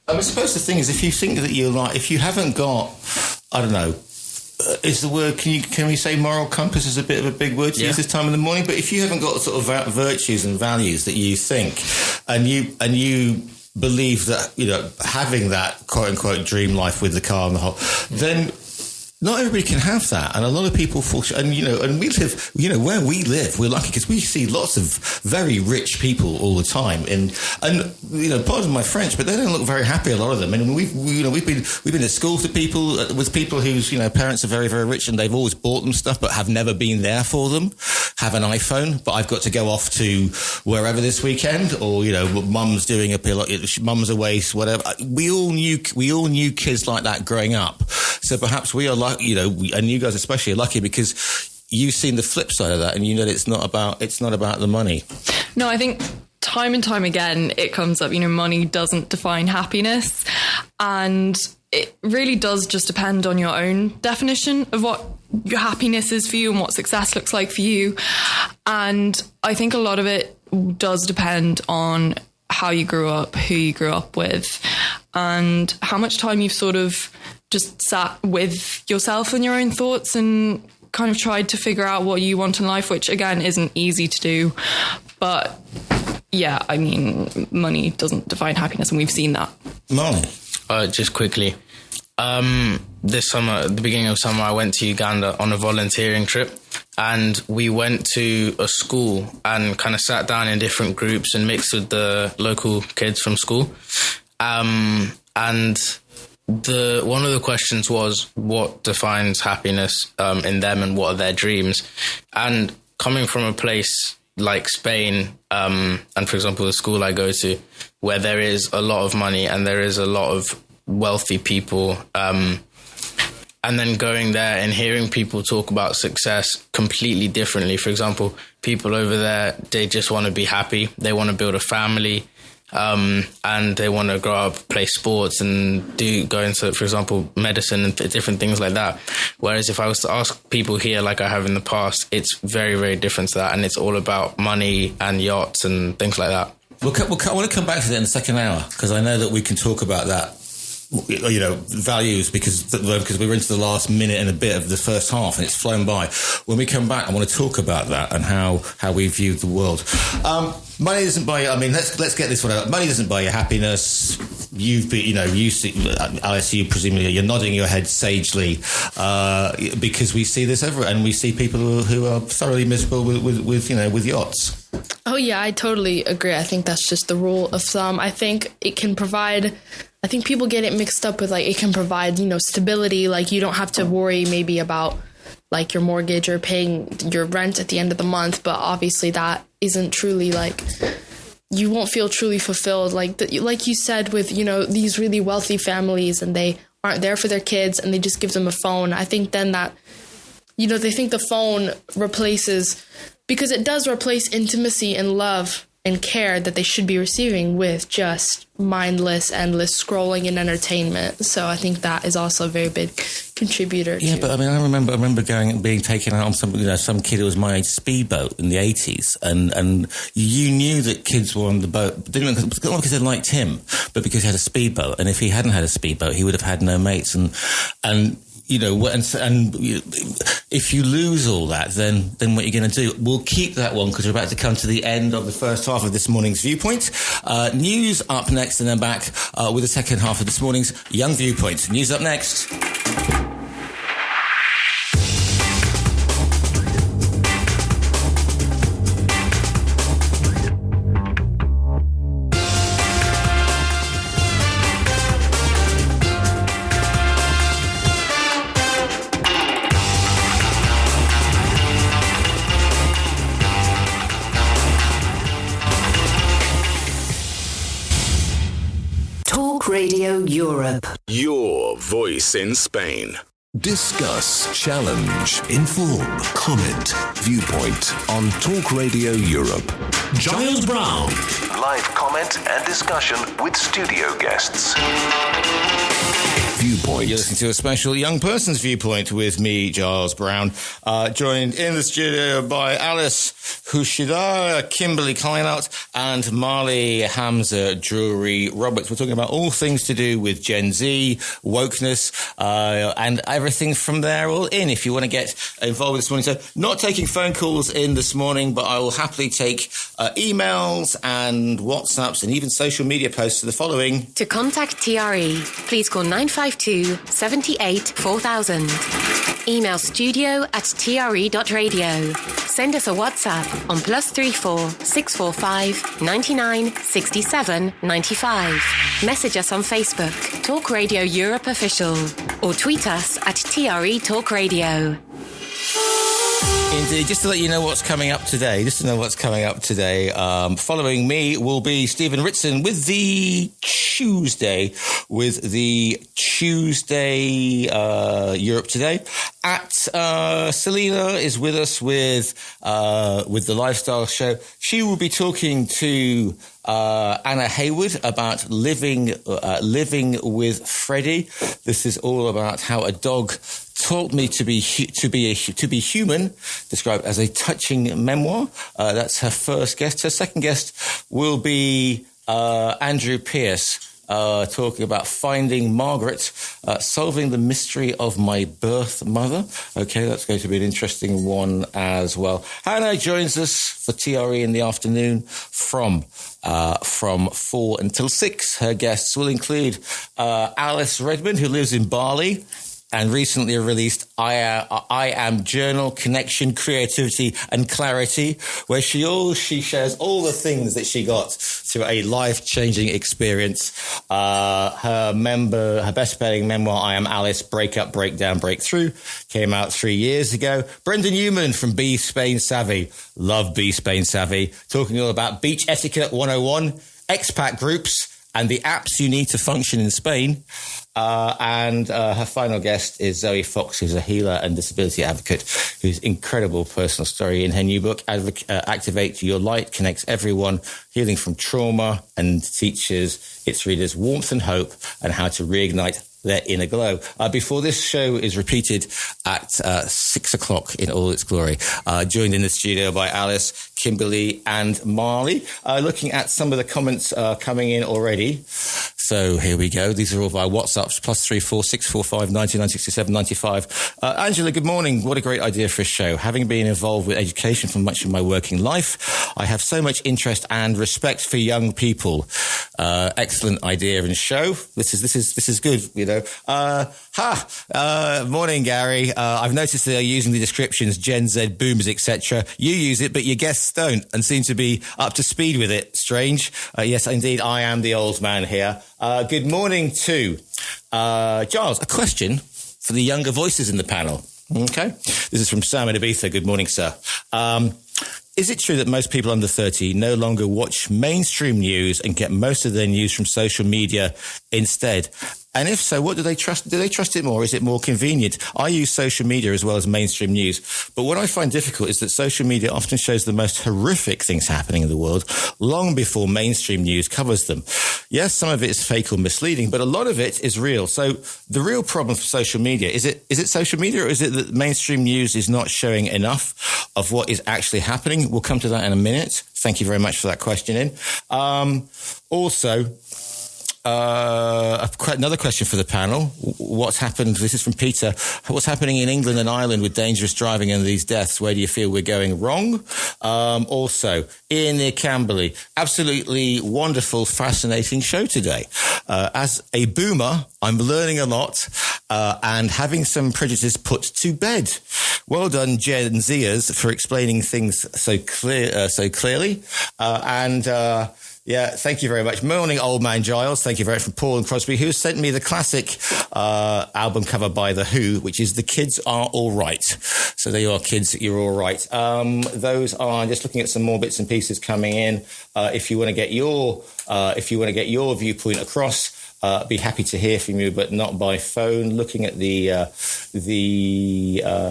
I suppose the thing is, if you think that if you haven't got, I don't know, is the word, can we say moral compass is a bit of a big word to use this time in the morning, but if you haven't got sort of virtues and values that you think, and you believe that, having that quote unquote dream life with the car and the whole, then not everybody can have that, and a lot of people fall short. And and we live, where we live, we're lucky because we see lots of very rich people all the time. And pardon my French, but they don't look very happy. A lot of them. And we've been at school with people whose parents are very, very rich, and they've always bought them stuff, but have never been there for them. Have an iPhone, but I've got to go off to wherever this weekend, or mum's doing mum's away, whatever. We all knew kids like that growing up. So perhaps we are lucky, and you guys especially are lucky because you've seen the flip side of that, and it's not about the money. No, I think time and time again it comes up. Money doesn't define happiness, and it really does just depend on your own definition of what your happiness is for you and what success looks like for you. And I think a lot of it does depend on how you grew up, who you grew up with, and how much time you've sort of just sat with yourself and your own thoughts and kind of tried to figure out what you want in life, which again isn't easy to do. But yeah, I mean, money doesn't define happiness, and we've seen that. Molly? Just quickly, this summer, at the beginning of summer, I went to Uganda on a volunteering trip, and we went to a school and kind of sat down in different groups and mixed with the local kids from school. And one of the questions was what defines happiness in them and what are their dreams. And coming from a place like Spain, and for example, the school I go to, where there is a lot of money and there is a lot of wealthy people, and then going there and hearing people talk about success completely differently. For example, people over there, they just want to be happy. They want to build a family. And they want to grow up, play sports and go into, for example, medicine and different things like that. Whereas if I was to ask people here, like I have in the past, it's very, very different to that. And it's all about money and yachts and things like that. I want to come back to that in the second hour, because I know that we can talk about that, values, because we're into the last minute and a bit of the first half and it's flown by. When we come back, I want to talk about that and how we view the world. Money doesn't buy you, let's get this one out. Money doesn't buy you happiness. You've been, Alice, you presumably, you're nodding your head sagely, because we see this everywhere, and we see people who are thoroughly miserable with yachts. Oh yeah, I totally agree. I think that's just the rule of thumb. I think people get it mixed up with it can provide, stability. Like you don't have to worry maybe about like your mortgage or paying your rent at the end of the month. But obviously that isn't truly you won't feel truly fulfilled. Like you said with, these really wealthy families, and they aren't there for their kids and they just give them a phone, I think then that, they think the phone replaces, because it does replace intimacy and love and care that they should be receiving with just mindless, endless scrolling and entertainment. So I think that is also a very big contributor. Yeah, but I mean, I remember being taken out on some kid who was my age speedboat in the 80s, and you knew that kids were on the boat, not because they liked him, but because he had a speedboat, and if he hadn't had a speedboat, he would have had no mates, and if you lose all that, then what you're going to do? We'll keep that one because we're about to come to the end of the first half of this morning's Viewpoint. News up next, and then back with the second half of this morning's Young Viewpoint. News up next. Radio Europe. Your voice in Spain. Discuss, challenge, inform, comment, Viewpoint on Talk Radio Europe. Giles Brown. Live comment and discussion with studio guests. Viewpoint. You're listening to a special Young Person's Viewpoint with me, Giles Brown, joined in the studio by Alice Hushida, Kimberly Kleinert, and Marley Hamza Drury Roberts. We're talking about all things to do with Gen Z, wokeness, and everything from there all in. If you want to get involved this morning, so not taking phone calls in this morning, but I will happily take emails and WhatsApps and even social media posts to the following. To contact TRE, please call 952 78 4000. Email studio@tre.radio. Send us a WhatsApp on +34 645 99 67 95. Message us on Facebook, Talk Radio Europe Official, or tweet us at TRE Talk Radio. Indeed, just to let you know what's coming up today. Following me will be Stephen Ritson with the Tuesday Europe Today. Selena is with us with the Lifestyle Show. She will be talking to Anna Hayward about living with Freddie. This is all about how a dog taught me to be human, described as a touching memoir. That's her first guest. Her second guest will be Andrew Pierce, talking about finding Margaret, solving the mystery of my birth mother. Okay, that's going to be an interesting one as well. Hannah joins us for TRE in the afternoon from 4 until 6. Her guests will include Alice Redmond, who lives in Bali and recently released I Am Journal, Connection, Creativity and Clarity, where she shares all the things that she got through a life-changing experience. Her best-selling memoir, I Am Alice, Breakup, Breakdown, Breakthrough, came out 3 years ago. Brenda Newman from Be Spain Savvy, love Be Spain Savvy, talking all about Beach Etiquette 101, expat groups, and the apps you need to function in Spain. And her final guest is Zoe Fox, who's a healer and disability advocate, whose incredible personal story in her new book, Activate Your Light, connects everyone, healing from trauma, and teaches its readers warmth and hope and how to reignite their inner glow. Before this show is repeated at 6 o'clock in all its glory. Joined in the studio by Alice, Kimberly and Marley. Looking at some of the comments coming in already. So here we go. These are all via WhatsApps, +34 645 99 67 95. Angela, good morning. What a great idea for a show. Having been involved with education for much of my working life, I have so much interest and respect for young people. Excellent idea and show. This is good, you know. Morning, Gary. I've noticed they're using the descriptions Gen Z, boomers, etc. You use it, but your guests don't and seem to be up to speed with it. Strange. Yes, indeed, I am the old man here. Good morning to Giles. A question for the younger voices in the panel. Okay. This is from Sam in Ibiza. Good morning, sir. Is it true that most people under 30 no longer watch mainstream news and get most of their news from social media instead? And if so, what do they trust? Do they trust it more? Is it more convenient? I use social media as well as mainstream news. But what I find difficult is that social media often shows the most horrific things happening in the world long before mainstream news covers them. Yes, some of it is fake or misleading, but a lot of it is real. So the real problem for social media, is it social media, or is it that mainstream news is not showing enough of what is actually happening? We'll come to that in a minute. Thank you very much for that question. Another question for the panel. What's happened? This is from Peter. What's happening in England and Ireland with dangerous driving and these deaths? Where do you feel we're going wrong? Also, Ian near Camberley. Absolutely wonderful, fascinating show today. As a boomer, I'm learning a lot and having some prejudices put to bed. Well done, Gen Zers, for explaining things so clearly. Yeah, thank you very much. Morning, old man Giles. Thank you very much from Paul and Crosby, who sent me the classic album cover by The Who, which is The Kids Are All Right. So there you are, kids, you're all right. Those are just looking at some more bits and pieces coming in. If you want to get your viewpoint across, be happy to hear from you, but not by phone. Looking at the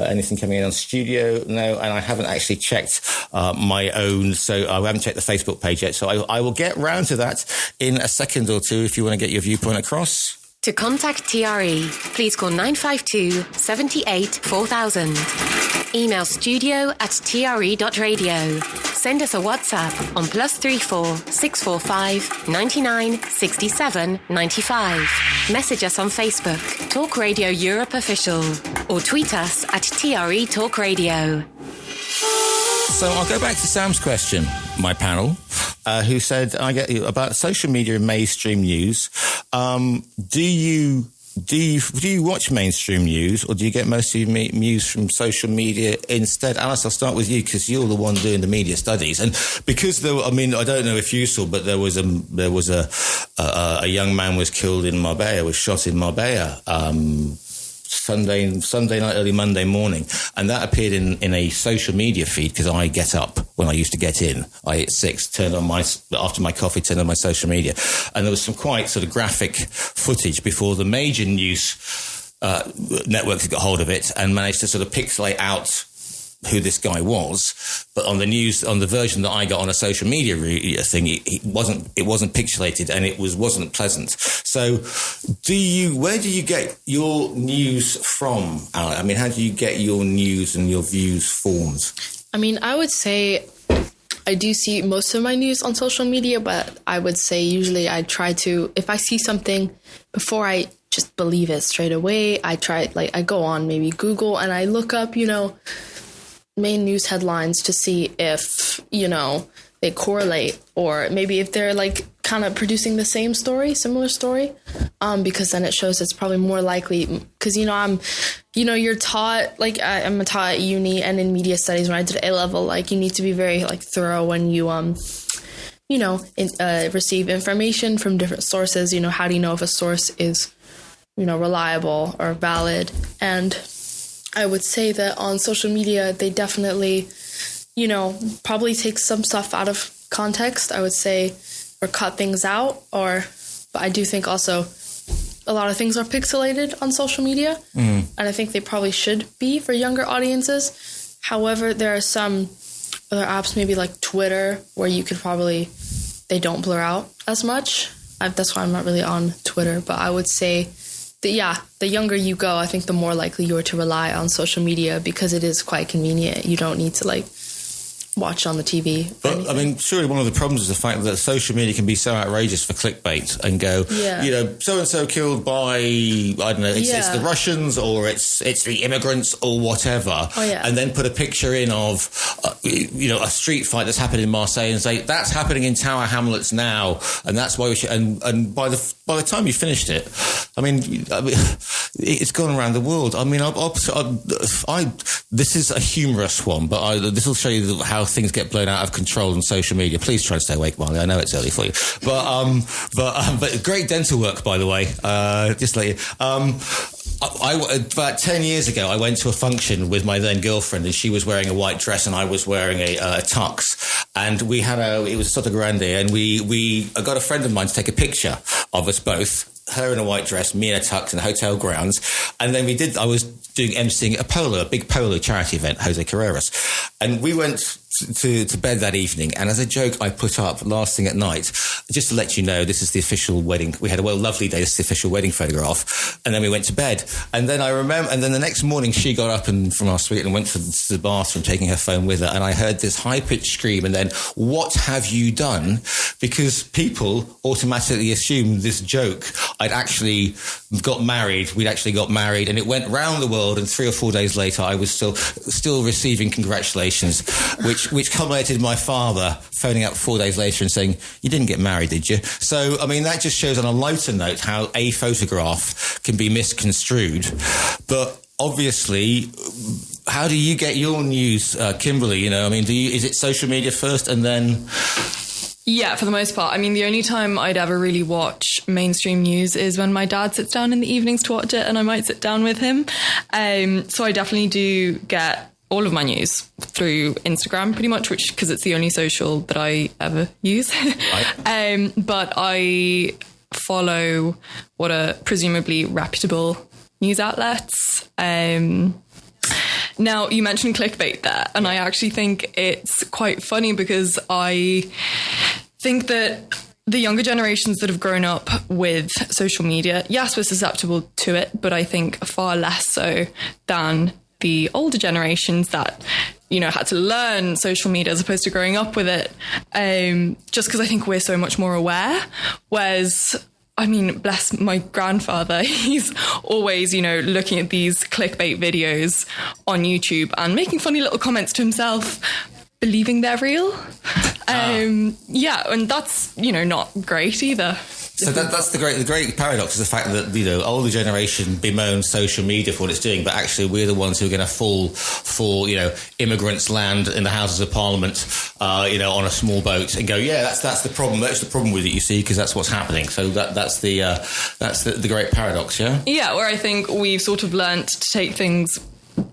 anything coming in on studio, no, and I haven't actually checked my own, so I haven't checked the Facebook page yet. So I will get round to that in a second or two. If you want to get your viewpoint across. To contact TRE, please call 952 78 4000. Email studio@tre.radio. Send us a WhatsApp on +34 645 99 67 95. Message us on Facebook, Talk Radio Europe Official, or tweet us at TRE Talk Radio. So I'll go back to Sam's question, my panel, who said, I get you about social media and mainstream news. Do you watch mainstream news, or do you get most of your news from social media instead? Alice, I'll start with you because you're the one doing the media studies, and because I don't know if you saw, but there was a young man was killed in Marbella, was shot in Marbella. Sunday night, early Monday morning, and that appeared in a social media feed because I get up when I used to get in. I hit 6, after my coffee, turned on my social media, and there was some quite sort of graphic footage before the major news networks got hold of it and managed to sort of pixelate out who this guy was. But on the version that I got on a social media thing, it wasn't pixelated, and it wasn't pleasant. So where do you get your news from, Alan? I mean, how do you get your news and your views formed? I mean, I would say I do see most of my news on social media, but I would say usually I try to, if I see something, before I just believe it straight away, I go on maybe Google and I look up, main news headlines to see if, they correlate, or maybe if they're kind of producing the same story, similar story, because then it shows it's probably more likely, because, you're taught, I'm taught at uni and in media studies when I did A-level, you need to be very thorough when you, receive information from different sources. How do you know if a source is, reliable or valid? And I would say that on social media, they definitely, probably take some stuff out of context, I would say, or cut things out. But I do think also a lot of things are pixelated on social media. And I think they probably should be for younger audiences. However, there are some other apps, maybe like Twitter, where you could they don't blur out as much. That's why I'm not really on Twitter. But I would say the younger you go, I think the more likely you are to rely on social media, because it is quite convenient. You don't need to watch on the TV. But I mean, surely one of the problems is the fact that social media can be so outrageous for clickbait and go, so-and-so killed by, I don't know, it's the Russians, or it's the immigrants, or whatever. And then put a picture in of, a street fight that's happened in Marseille and say, that's happening in Tower Hamlets now. And that's why we should, and by the time you finished it, I mean, it's gone around the world. I mean, this is a humorous one, but this will show you how things get blown out of control on social media. Please try to stay awake, Marley. I know it's early for you, but great dental work, by the way. Just let you. About 10 years ago, I went to a function with my then girlfriend, and she was wearing a white dress and I was wearing a tux, and it was Sotto Grande, and I got a friend of mine to take a picture of us both, her in a white dress, me in a tux in the hotel grounds. And then I was doing emceeing a big polo charity event, Jose Carreras. And we went to bed that evening. And as a joke, I put up last thing at night, just to let you know, this is the official wedding. We had a lovely day. This is the official wedding photograph. And then we went to bed. And then and then the next morning she got up from our suite and went to the bathroom, taking her phone with her. And I heard this high-pitched scream. And then, what have you done? Because people automatically assumed this joke. We'd actually got married. And it went round the world. And 3 or 4 days later, I was still receiving congratulations, which culminated in my father phoning up 4 days later and saying, "You didn't get married, did you?" So, I mean, that just shows on a lighter note how a photograph can be misconstrued. But obviously, how do you get your news, Kimberly? You know, I mean, is it social media first and then... Yeah, for the most part. I mean, the only time I'd ever really watch mainstream news is when my dad sits down in the evenings to watch it, and I might sit down with him. So I definitely do get all of my news through Instagram, pretty much, because it's the only social that I ever use. Right. But I follow what are presumably reputable news outlets. Now, you mentioned clickbait there, and I actually think it's quite funny because I think that the younger generations that have grown up with social media, yes, we're susceptible to it, but I think far less so than the older generations that, you know, had to learn social media as opposed to growing up with it, just because I think we're so much more aware. Whereas, I mean, bless my grandfather, he's always, you know, looking at these clickbait videos on YouTube and making funny little comments to himself, believing they're real. Yeah, and that's, you know, not great either. So that's the great paradox, is the fact that, you know, older generation bemoans social media for what it's doing, but actually we're the ones who are going to fall for, you know, immigrants land in the Houses of Parliament, you know, on a small boat and go, yeah, that's the problem. That's the problem with it, you see, because that's what's happening. So that's the great paradox, yeah? Yeah, where I think we've sort of learnt to take things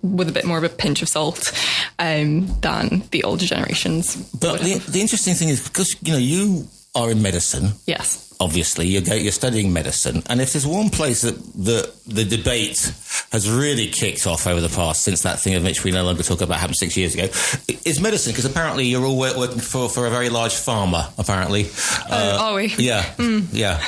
with a bit more of a pinch of salt than the older generations. But the interesting thing is, because, you know, you are in medicine. Yes. Obviously, you're studying medicine, and if there's one place that the debate has really kicked off over the past, since that thing of which we no longer talk about happened 6 years ago, is medicine, because apparently you're all working for a very large pharma, apparently. Are we? Yeah, yeah.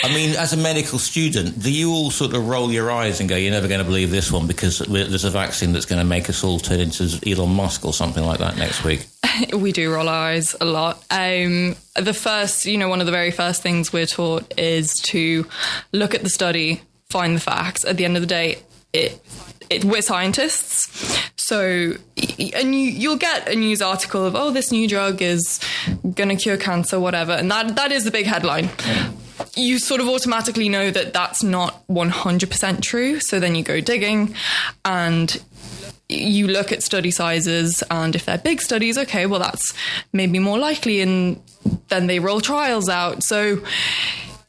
I mean, as a medical student, do you all sort of roll your eyes and go, you're never going to believe this one because there's a vaccine that's going to make us all turn into Elon Musk or something like that next week? We do roll our eyes a lot. The first, you know, one of the very first things we're taught is to look at the study, find the facts. At the end of the day, we're scientists. So, and you'll get a news article of, oh, this new drug is going to cure cancer, whatever. And that is the big headline. You sort of automatically know that that's not 100% true. So then you go digging and you look at study sizes, and if they're big studies, okay, well, that's maybe more likely, and then they roll trials out. So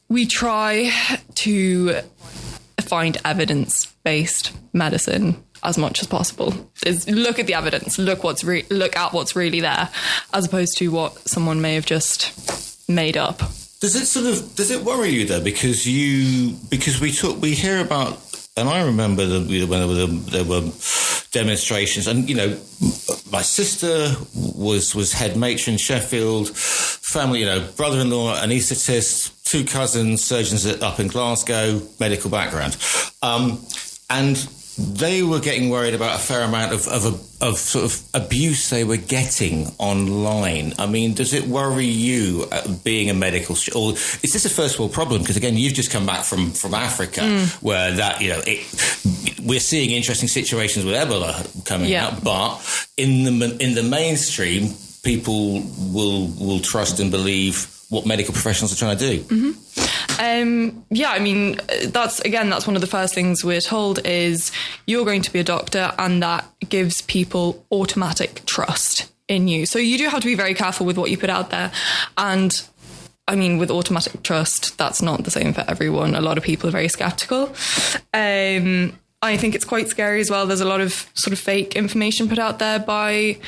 we try to find evidence-based medicine as much as possible. Is look at the evidence, look at what's really there, as opposed to what someone may have just made up. Does it worry you though? Because we hear about. And I remember when there were demonstrations, and, you know, my sister was head matron, Sheffield, family, you know, brother-in-law, anaesthetist, 2 cousins, surgeons up in Glasgow, medical background. And they were getting worried about a fair amount of sort of abuse they were getting online. I mean, does it worry you being a medical or is this a first world problem? Because again, you've just come back from Africa, where that, you know, we're seeing interesting situations with Ebola coming up, but in the mainstream, people will trust and believe what medical professionals are trying to do. Mm-hmm. Yeah, I mean, that's one of the first things we're told is you're going to be a doctor, and that gives people automatic trust in you. So you do have to be very careful with what you put out there. And I mean, with automatic trust, that's not the same for everyone. A lot of people are very skeptical. I think it's quite scary as well. There's a lot of sort of fake information put out there by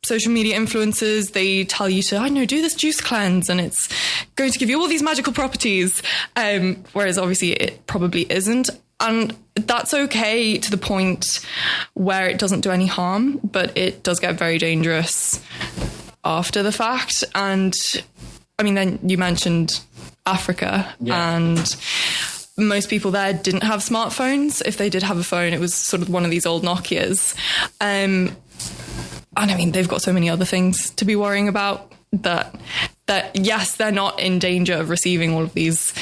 social media influencers. They tell you to, I know, do this juice cleanse and it's going to give you all these magical properties. Whereas obviously it probably isn't. And that's okay to the point where it doesn't do any harm, but it does get very dangerous after the fact. And I mean, then you mentioned Africa, and most people there didn't have smartphones. If they did have a phone, it was sort of one of these old Nokias. And I mean, they've got so many other things to be worrying about that yes, they're not in danger of receiving all of these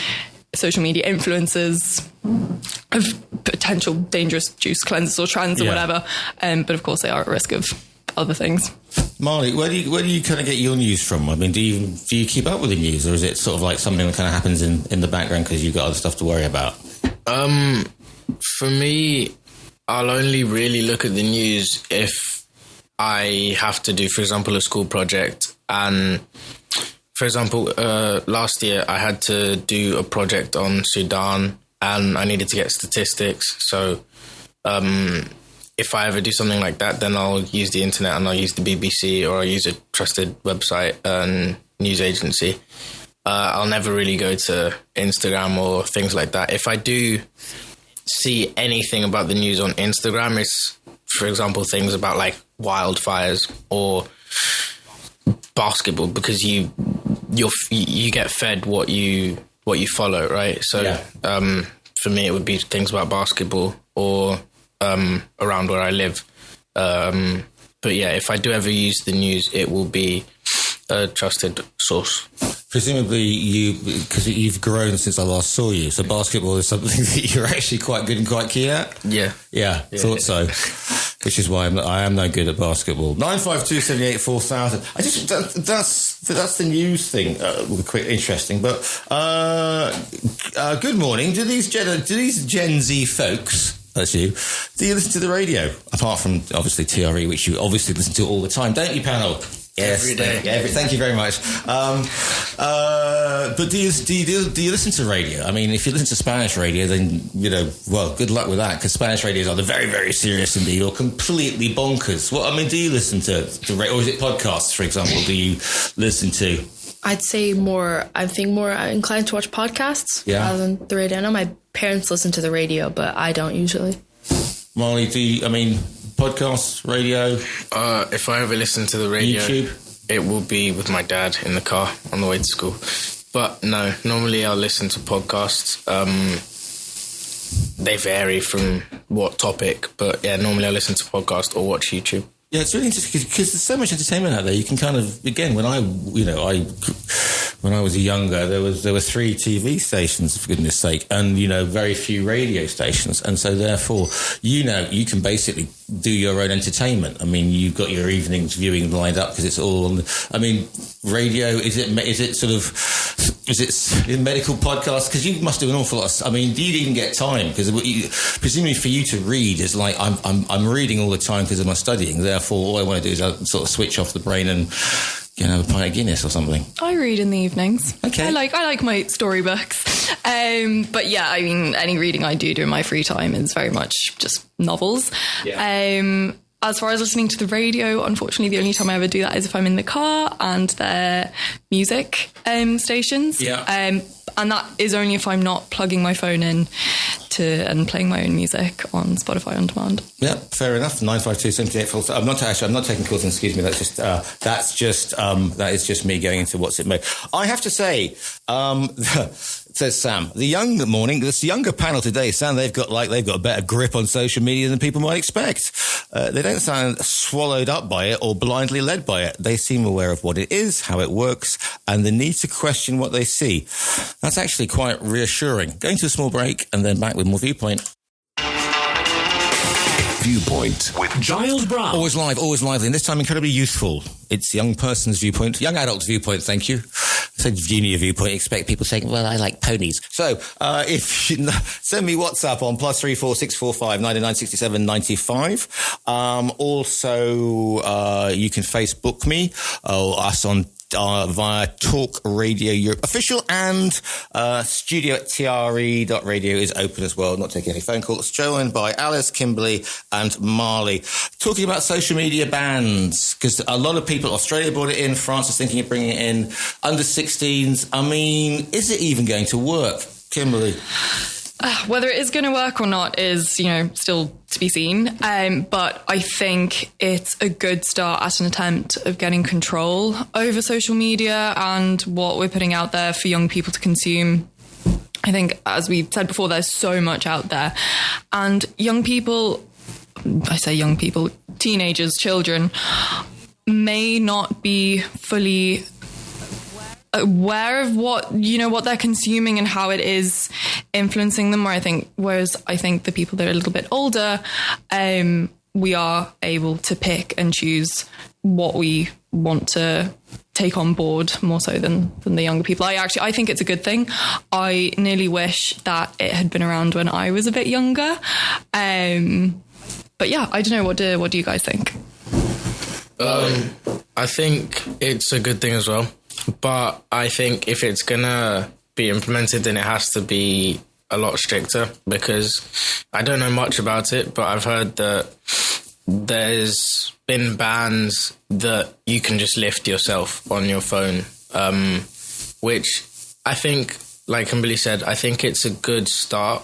social media influences of potential dangerous juice cleanses or trends or whatever. But of course they are at risk of other things. Marley, where do you kind of get your news from? I mean, do you keep up with the news, or is it sort of like something that kind of happens in the background because you've got other stuff to worry about? For me, I'll only really look at the news if I have to do, for example, a school project. And for example, last year I had to do a project on Sudan and I needed to get statistics. So if I ever do something like that, then I'll use the internet and I'll use the BBC or I'll use a trusted website and news agency. I'll never really go to Instagram or things like that. If I do see anything about the news on Instagram, it's, for example, things about like wildfires or basketball, because you get fed what you follow, right? So for me, it would be things about basketball or around where I live. But yeah, if I do ever use the news, it will be a trusted source. Presumably because you've grown since I last saw you, so basketball is something that you're actually quite good and quite keen at? Yeah, thought so. Which is why I am no good at basketball. 952784000. That's the news thing. Quite interesting, but good morning. Do these Gen Z folks, that's you, do you listen to the radio? Apart from obviously TRE, which you obviously listen to all the time, don't you, panel? Yes, every day. Thank you very much. But do you listen to radio? I mean, if you listen to Spanish radio, then, good luck with that, because Spanish radios are very, very serious indeed, or completely bonkers. Do you listen to radio, or is it podcasts, for example, do you listen to? I'd say more inclined to watch podcasts rather than the radio. I know my parents listen to the radio, but I don't usually. Molly, podcasts, radio? If I ever listen to the radio, YouTube? It will be with my dad in the car on the way to school. But no, normally I'll listen to podcasts. They vary from what topic, but yeah, normally I listen to podcasts or watch YouTube. Yeah, it's really interesting because there's so much entertainment out there. You can kind of, again, when I was younger, there were 3 TV stations, for goodness sake, and, very few radio stations. And so therefore, you can basically do your own entertainment. I mean, you've got your evenings viewing lined up because it's all on radio, is it medical podcasts? Because you must do an awful lot. Do you even get time? Because presumably for you to read is like, I'm reading all the time because of my studying. Therefore, all I want to do is sort of switch off the brain and have a pint of Guinness or something. I read in the evenings. Okay. I like my storybooks. But yeah, any reading I do in my free time is very much just novels. Yeah. As far as listening to the radio, unfortunately, the only time I ever do that is if I'm in the car and they're music stations. Yeah. And that is only if I'm not plugging my phone in and playing my own music on Spotify on demand. Yeah, fair enough. 95278. I'm not taking calls. Excuse me. That is just me going into what's it made. I have to say, says Sam, this younger panel today, Sam, they've got a better grip on social media than people might expect. They don't sound swallowed up by it or blindly led by it. They seem aware of what it is, how it works, and the need to question what they see. That's actually quite reassuring. Going to a small break and then back with more Viewpoint. Viewpoint with Giles Brown. Always live, always lively, and this time incredibly youthful. It's young person's viewpoint, young adult's viewpoint, thank you. I said Junior Viewpoint, expect people saying, well, I like ponies. So, if you send me WhatsApp on +34 645 99 67 95. Also, you can Facebook me or us on via Talk Radio Europe official, and studio at TRE.radio is open as well. Not taking any phone calls. Joined by Alice, Kimberly and Marley. Talking about social media bans, because a lot of people, Australia brought it in, France is thinking of bringing it in, under 16s. I mean, is it even going to work? Kimberly? Whether it is going to work or not is, still to be seen. But I think it's a good start at an attempt of getting control over social media and what we're putting out there for young people to consume. I think, as we said before, there's so much out there. And young people, I say young people, teenagers, children, may not be fully aware of what they're consuming and how it is influencing them. Whereas I think the people that are a little bit older, we are able to pick and choose what we want to take on board more so than the younger people. I think it's a good thing. I nearly wish that it had been around when I was a bit younger. But yeah, I don't know. What do you guys think? I think it's a good thing as well. But I think if it's going to be implemented, then it has to be a lot stricter, because I don't know much about it, but I've heard that there's been bans that you can just lift yourself on your phone, which I think, like Kimberly said, I think it's a good start.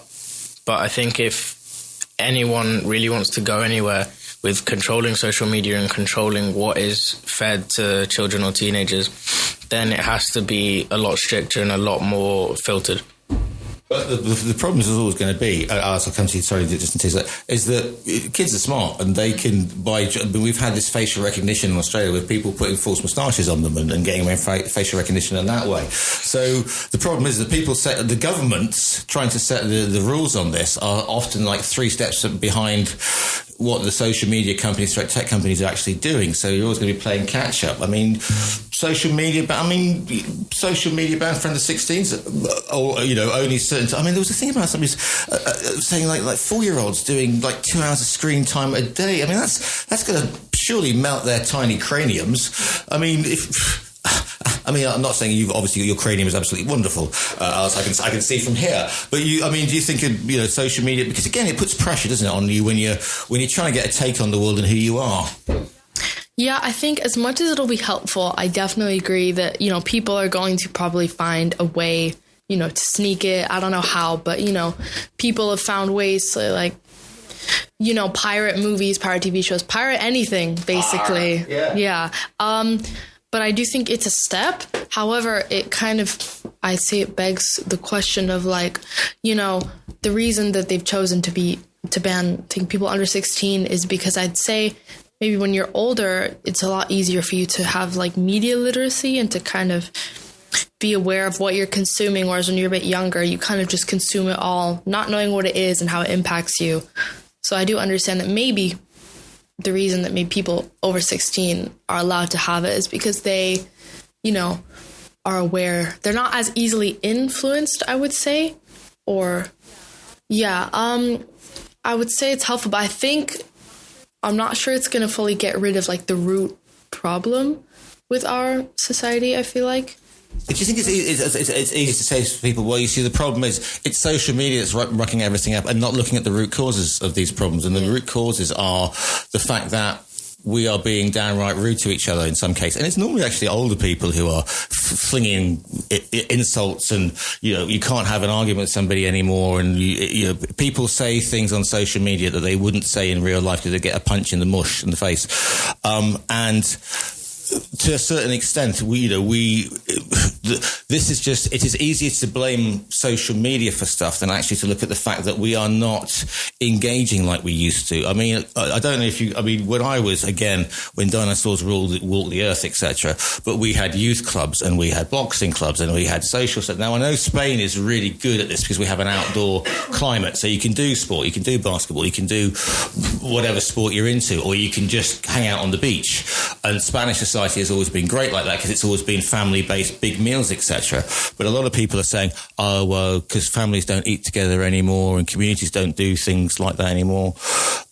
But I think if anyone really wants to go anywhere with controlling social media and controlling what is fed to children or teenagers, then it has to be a lot stricter and a lot more filtered. But the problem is always going to be, I'll come to you, sorry, just in case, is that kids are smart and they can we've had this facial recognition in Australia with people putting false moustaches on them and getting away facial recognition in that way. So the problem is that the governments trying to set the rules on this are often like 3 steps behind what the social media companies, tech companies are actually doing. So you're always going to be playing catch up. I mean, social media ban for under 16s, or only certain. I mean, there was a thing about somebody saying like 4-year-olds doing like 2 hours of screen time a day. I mean, that's going to surely melt their tiny craniums. I mean, I'm not saying obviously your cranium is absolutely wonderful, as I can see from here. But do you think social media, because again it puts pressure, doesn't it, on you when you're trying to get a take on the world and who you are? Yeah, I think as much as it'll be helpful, I definitely agree that people are going to probably find a way to sneak it. I don't know how, but people have found ways to pirate movies, pirate TV shows, pirate anything basically. Yeah. But I do think it's a step. However, it kind of, I say it begs the question of the reason that they've chosen to ban people under 16 is because I'd say maybe when you're older, it's a lot easier for you to have media literacy and to kind of be aware of what you're consuming. Whereas when you're a bit younger, you kind of just consume it all, not knowing what it is and how it impacts you. So I do understand that maybe the reason that maybe people over 16 are allowed to have it is because they, are aware. They're not as easily influenced, I would say. Or, I would say it's helpful, but I'm not sure it's going to fully get rid of the root problem with our society, I feel like. Do you think it's easy to say to people, well, you see, the problem is it's social media that's rucking everything up and not looking at the root causes of these problems. And the root causes are the fact that we are being downright rude to each other in some cases. And it's normally actually older people who are flinging insults and, you can't have an argument with somebody anymore. And, people say things on social media that they wouldn't say in real life because they get a punch in the mush in the face. And to a certain extent, this is just, it is easier to blame social media for stuff than actually to look at the fact that we are not engaging like we used to. I mean, I don't know when I was, again, when dinosaurs walked the earth, etc., but we had youth clubs and we had boxing clubs and we had social stuff. Now, I know Spain is really good at this because we have an outdoor climate, so you can do sport, you can do basketball, you can do whatever sport you're into, or you can just hang out on the beach. And Spanish society has always been great like that because it's always been family-based, big meals, etc. But a lot of people are saying, oh, well, because families don't eat together anymore and communities don't do things like that anymore.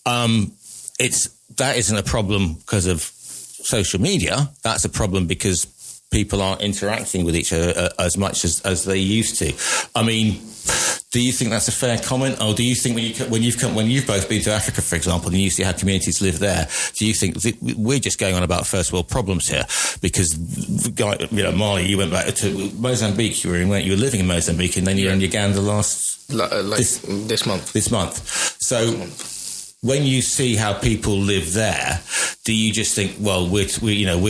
That isn't a problem because of social media. That's a problem because people aren't interacting with each other as much as they used to. I mean, do you think that's a fair comment, or do you think when you've both been to Africa, for example, and you see how communities live there, do you think we're just going on about first world problems here? Because, Marley, you went back to Mozambique. You were living in Mozambique, and then you were in Uganda this month. So, when you see how people live there, do you just think, well, we're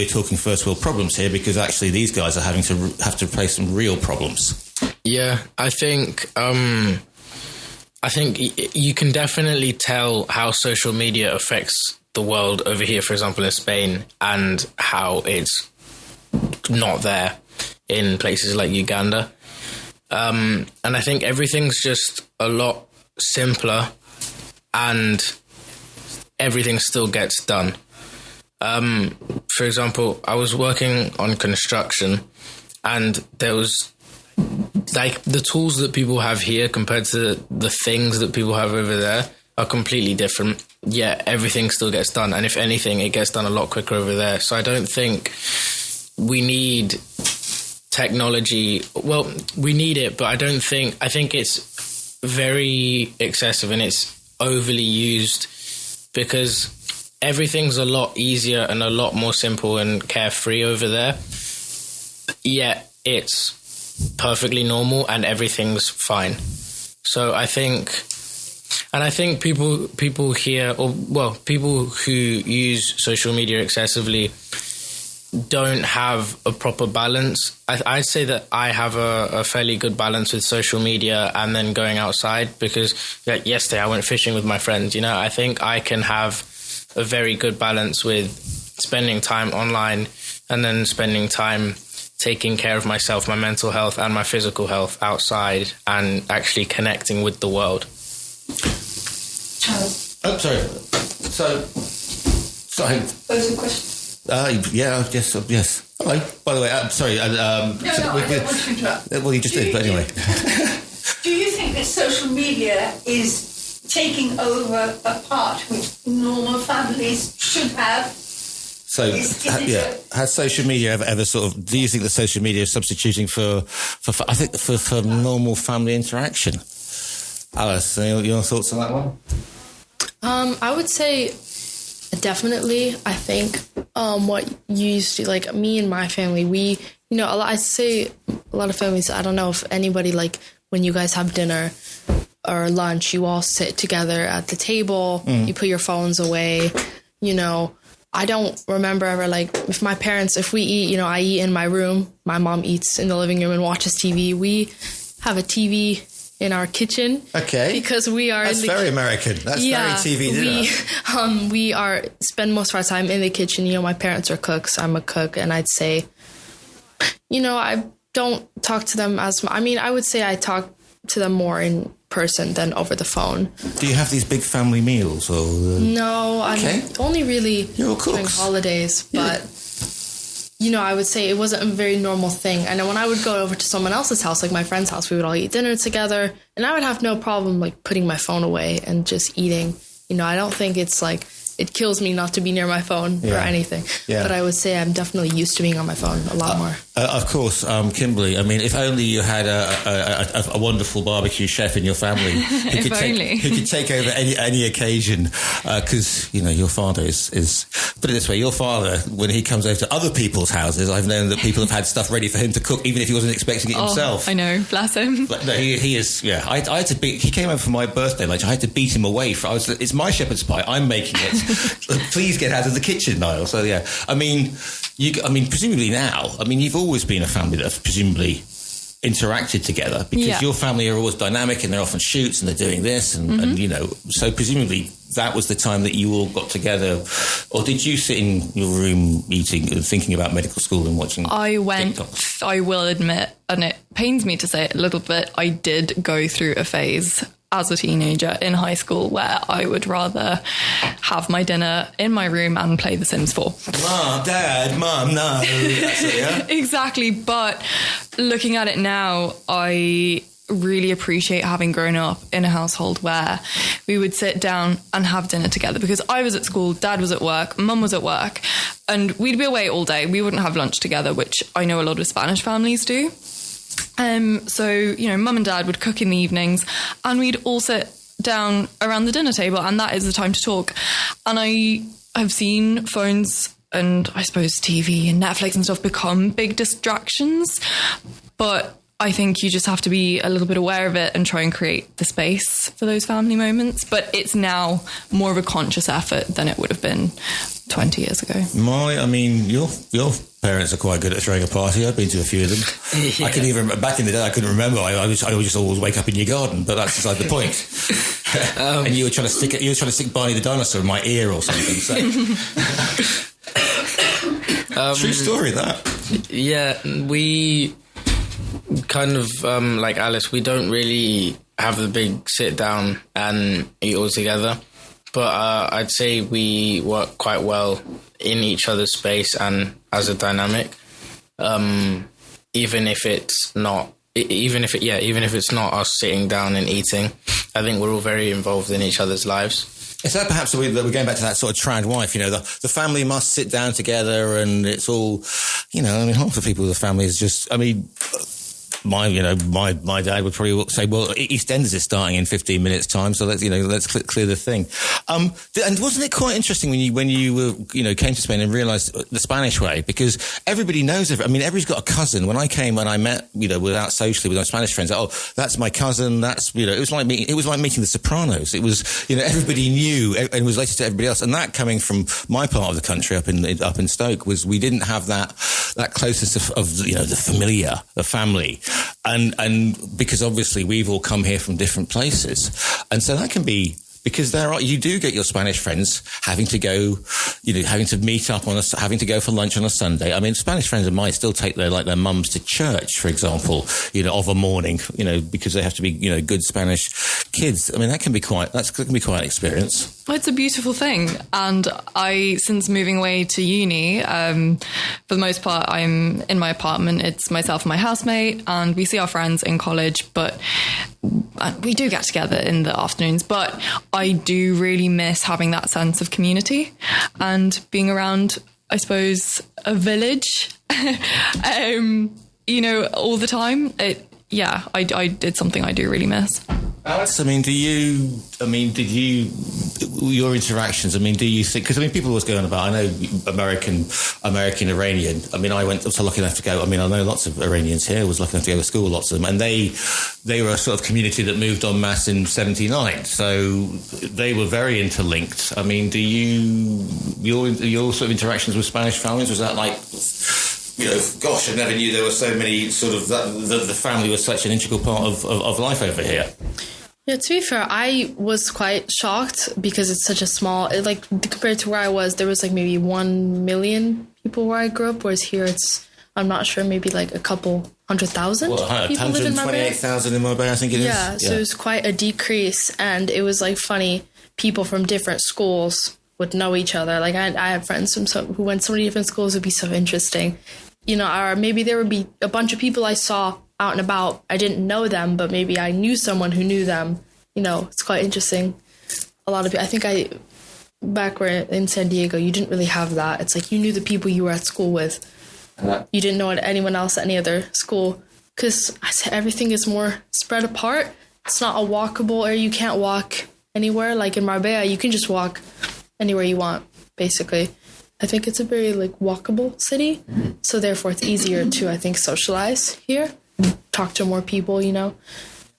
talking first world problems here because actually these guys are have to face some real problems? Yeah, I think you can definitely tell how social media affects the world over here, for example, in Spain, and how it's not there in places like Uganda. And I think everything's just a lot simpler and everything still gets done. For example, I was working on construction and there was like the tools that people have here compared to the things that people have over there are completely different. Yet everything still gets done. And if anything, it gets done a lot quicker over there. So I don't think we need technology. Well, we need it, but I think it's very excessive and it's overly used because everything's a lot easier and a lot more simple and carefree over there. Yet it's perfectly normal and everything's fine. So I think people here, people who use social media excessively don't have a proper balance. I'd say that I have a fairly good balance with social media and then going outside because like yesterday I went fishing with my friends. I think I can have a very good balance with spending time online and then spending time taking care of myself, my mental health and my physical health outside and actually connecting with the world. Charles. Oh, sorry. Sorry. Pose a question. Yes. Hello. By the way, I'm sorry. No, I don't want to interrupt. Well, you just did, but anyway. Do you think that social media is taking over a part which normal families should have? So, has social media ever sort of? Do you think that social media is substituting for normal family interaction? Alice, your thoughts on that one? I would say definitely. I think what you used to, like me and my family, we, I say a lot of families, I don't know if anybody, like when you guys have dinner or lunch, you all sit together at the table, you put your phones away, I don't remember ever, like, if my parents, if we eat, I eat in my room, my mom eats in the living room and watches TV. We have a TV in our kitchen. Okay. Because we are... That's very American. That's very TV dinner. We spend most of our time in the kitchen. My parents are cooks. I'm a cook. And I'd say, I don't talk to them as much. I mean, I would say I talk to them more in person than over the phone. Do you have these big family meals? Or No, I'm only really during holidays, but I would say it wasn't a very normal thing. And when I would go over to someone else's house, like my friend's house, we would all eat dinner together and I would have no problem like putting my phone away and just eating. I don't think it's like it kills me not to be near my phone or anything. Yeah. But I would say I'm definitely used to being on my phone a lot more. Of course, Kimberly, I mean, if only you had a wonderful barbecue chef in your family who could take over any occasion. Because, your father is, put it this way, your father, when he comes over to other people's houses, I've known that people have had stuff ready for him to cook, even if he wasn't expecting it himself. I know, bless him. But no, he is, I had to he came over for my birthday lunch. I had to beat him away. It's my shepherd's pie. I'm making it. Please get out of the kitchen, Niall. So, yeah. I mean, presumably now, you've always been a family that have presumably interacted together because your family are always dynamic and they're often shoots and they're doing this and so presumably that was the time that you all got together. Or did you sit in your room eating and thinking about medical school and watching TikTok? I will admit, and it pains me to say it a little bit, I did go through a phase as a teenager in high school where I would rather have my dinner in my room and play The Sims 4. Mom, Dad, Mom, no. That's it, yeah? Exactly. But looking at it now, I really appreciate having grown up in a household where we would sit down and have dinner together, because I was at school, Dad was at work, Mum was at work, and we'd be away all day. We wouldn't have lunch together, which I know a lot of Spanish families do. So, you know, Mum and Dad would cook in the evenings and we'd all sit down around the dinner table, and that is the time to talk. And I have seen phones and I suppose TV and Netflix and stuff become big distractions, but I think you just have to be a little bit aware of it and try and create the space for those family moments. But it's now more of a conscious effort than it would have been 20 years ago. I mean, your parents are quite good at throwing a party. I've been to a few of them. Yeah. I can even back in the day, I couldn't remember. I would just always wake up in your garden, but that's beside the point. And you were trying to stick Barney the dinosaur in my ear or something. So. True story, that. Yeah, we kind of like Alice, we don't really have the big sit down and eat all together, but I'd say we work quite well in each other's space and as a dynamic, even if it's not us sitting down and eating. I think we're all very involved in each other's lives. Is that perhaps we're going back to that sort of trad wife, you know, the family must sit down together and it's all, you know, I mean, half the people in the family is just, I mean, my dad would probably say, well, EastEnders is starting in 15 minutes time, so let's clear the thing. And wasn't it quite interesting when you were, you know, came to Spain and realised the Spanish way? Because everybody knows everybody's got a cousin. When I came and I met, you know, without socially with my Spanish friends, oh, that's my cousin. That's, you know, it was like meeting the Sopranos. It was, you know, everybody knew and was related to everybody else. And that coming from my part of the country up in Stoke was we didn't have that closeness of you know, the familiar, the family. And because obviously we've all come here from different places. And so that can be, because you do get your Spanish friends having to go, you know, having to meet up having to go for lunch on a Sunday. I mean, Spanish friends of mine still take their mums to church, for example, you know, of a morning, you know, because they have to be, you know, good Spanish kids. I mean, that can be quite an experience. Well, it's a beautiful thing. And since moving away to uni, for the most part, I'm in my apartment. It's myself and my housemate, and we see our friends in college, but we do get together in the afternoons. But I do really miss having that sense of community and being around, I suppose, a village, you know, all the time. It's something I do really miss. Alice, I mean, your interactions, I mean, do you think, because I mean, people always going about, I know American Iranian, I mean, I was so lucky enough to go, I mean, I know lots of Iranians here, I was lucky enough to go to school, lots of them, and they were a sort of community that moved en masse in 79, so they were very interlinked. I mean, your sort of interactions with Spanish families, was that like, you know, gosh, I never knew there were so many sort of, the family was such an integral part of life over here. Yeah, to be fair, I was quite shocked because it's such a small, like compared to where I was, there was like maybe 1 million people where I grew up, whereas here it's, I'm not sure, maybe like a couple 100,000 people live in Marbella. 128,000 in Marbella, I think it is. Yeah, so it was quite a decrease, and it was like funny, people from different schools would know each other. Like I had friends who went to so many different schools. It would be so interesting. You know, or maybe there would be a bunch of people I saw out and about. I didn't know them, but maybe I knew someone who knew them. You know, it's quite interesting. A lot of people, I think back where in San Diego, you didn't really have that. It's like you knew the people you were at school with. You didn't know anyone else at any other school because everything is more spread apart. It's not a walkable area. You can't walk anywhere. Like in Marbella, you can just walk anywhere you want, basically. I think it's a very like walkable city, so therefore it's easier to, I think, socialize here, talk to more people, you know.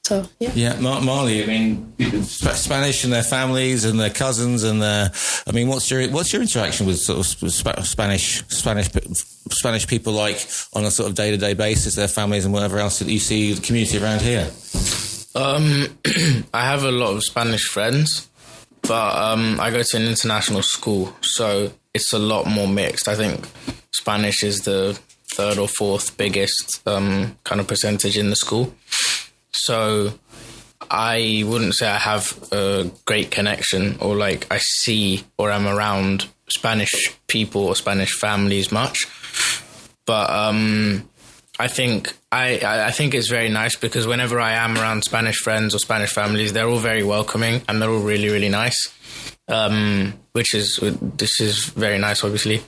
So yeah. Marley, I mean, Spanish and their families and their cousins and their, I mean, what's your interaction with sort of Spanish people like on a sort of day-to-day basis, their families and whatever else that you see the community around here? I have a lot of Spanish friends, but I go to an international school, so it's a lot more mixed. I think Spanish is the third or fourth biggest kind of percentage in the school. So I wouldn't say I have a great connection or like I see or am around Spanish people or Spanish families much. But I think it's very nice because whenever I am around Spanish friends or Spanish families, they're all very welcoming and they're all really, really nice. This is very nice, obviously.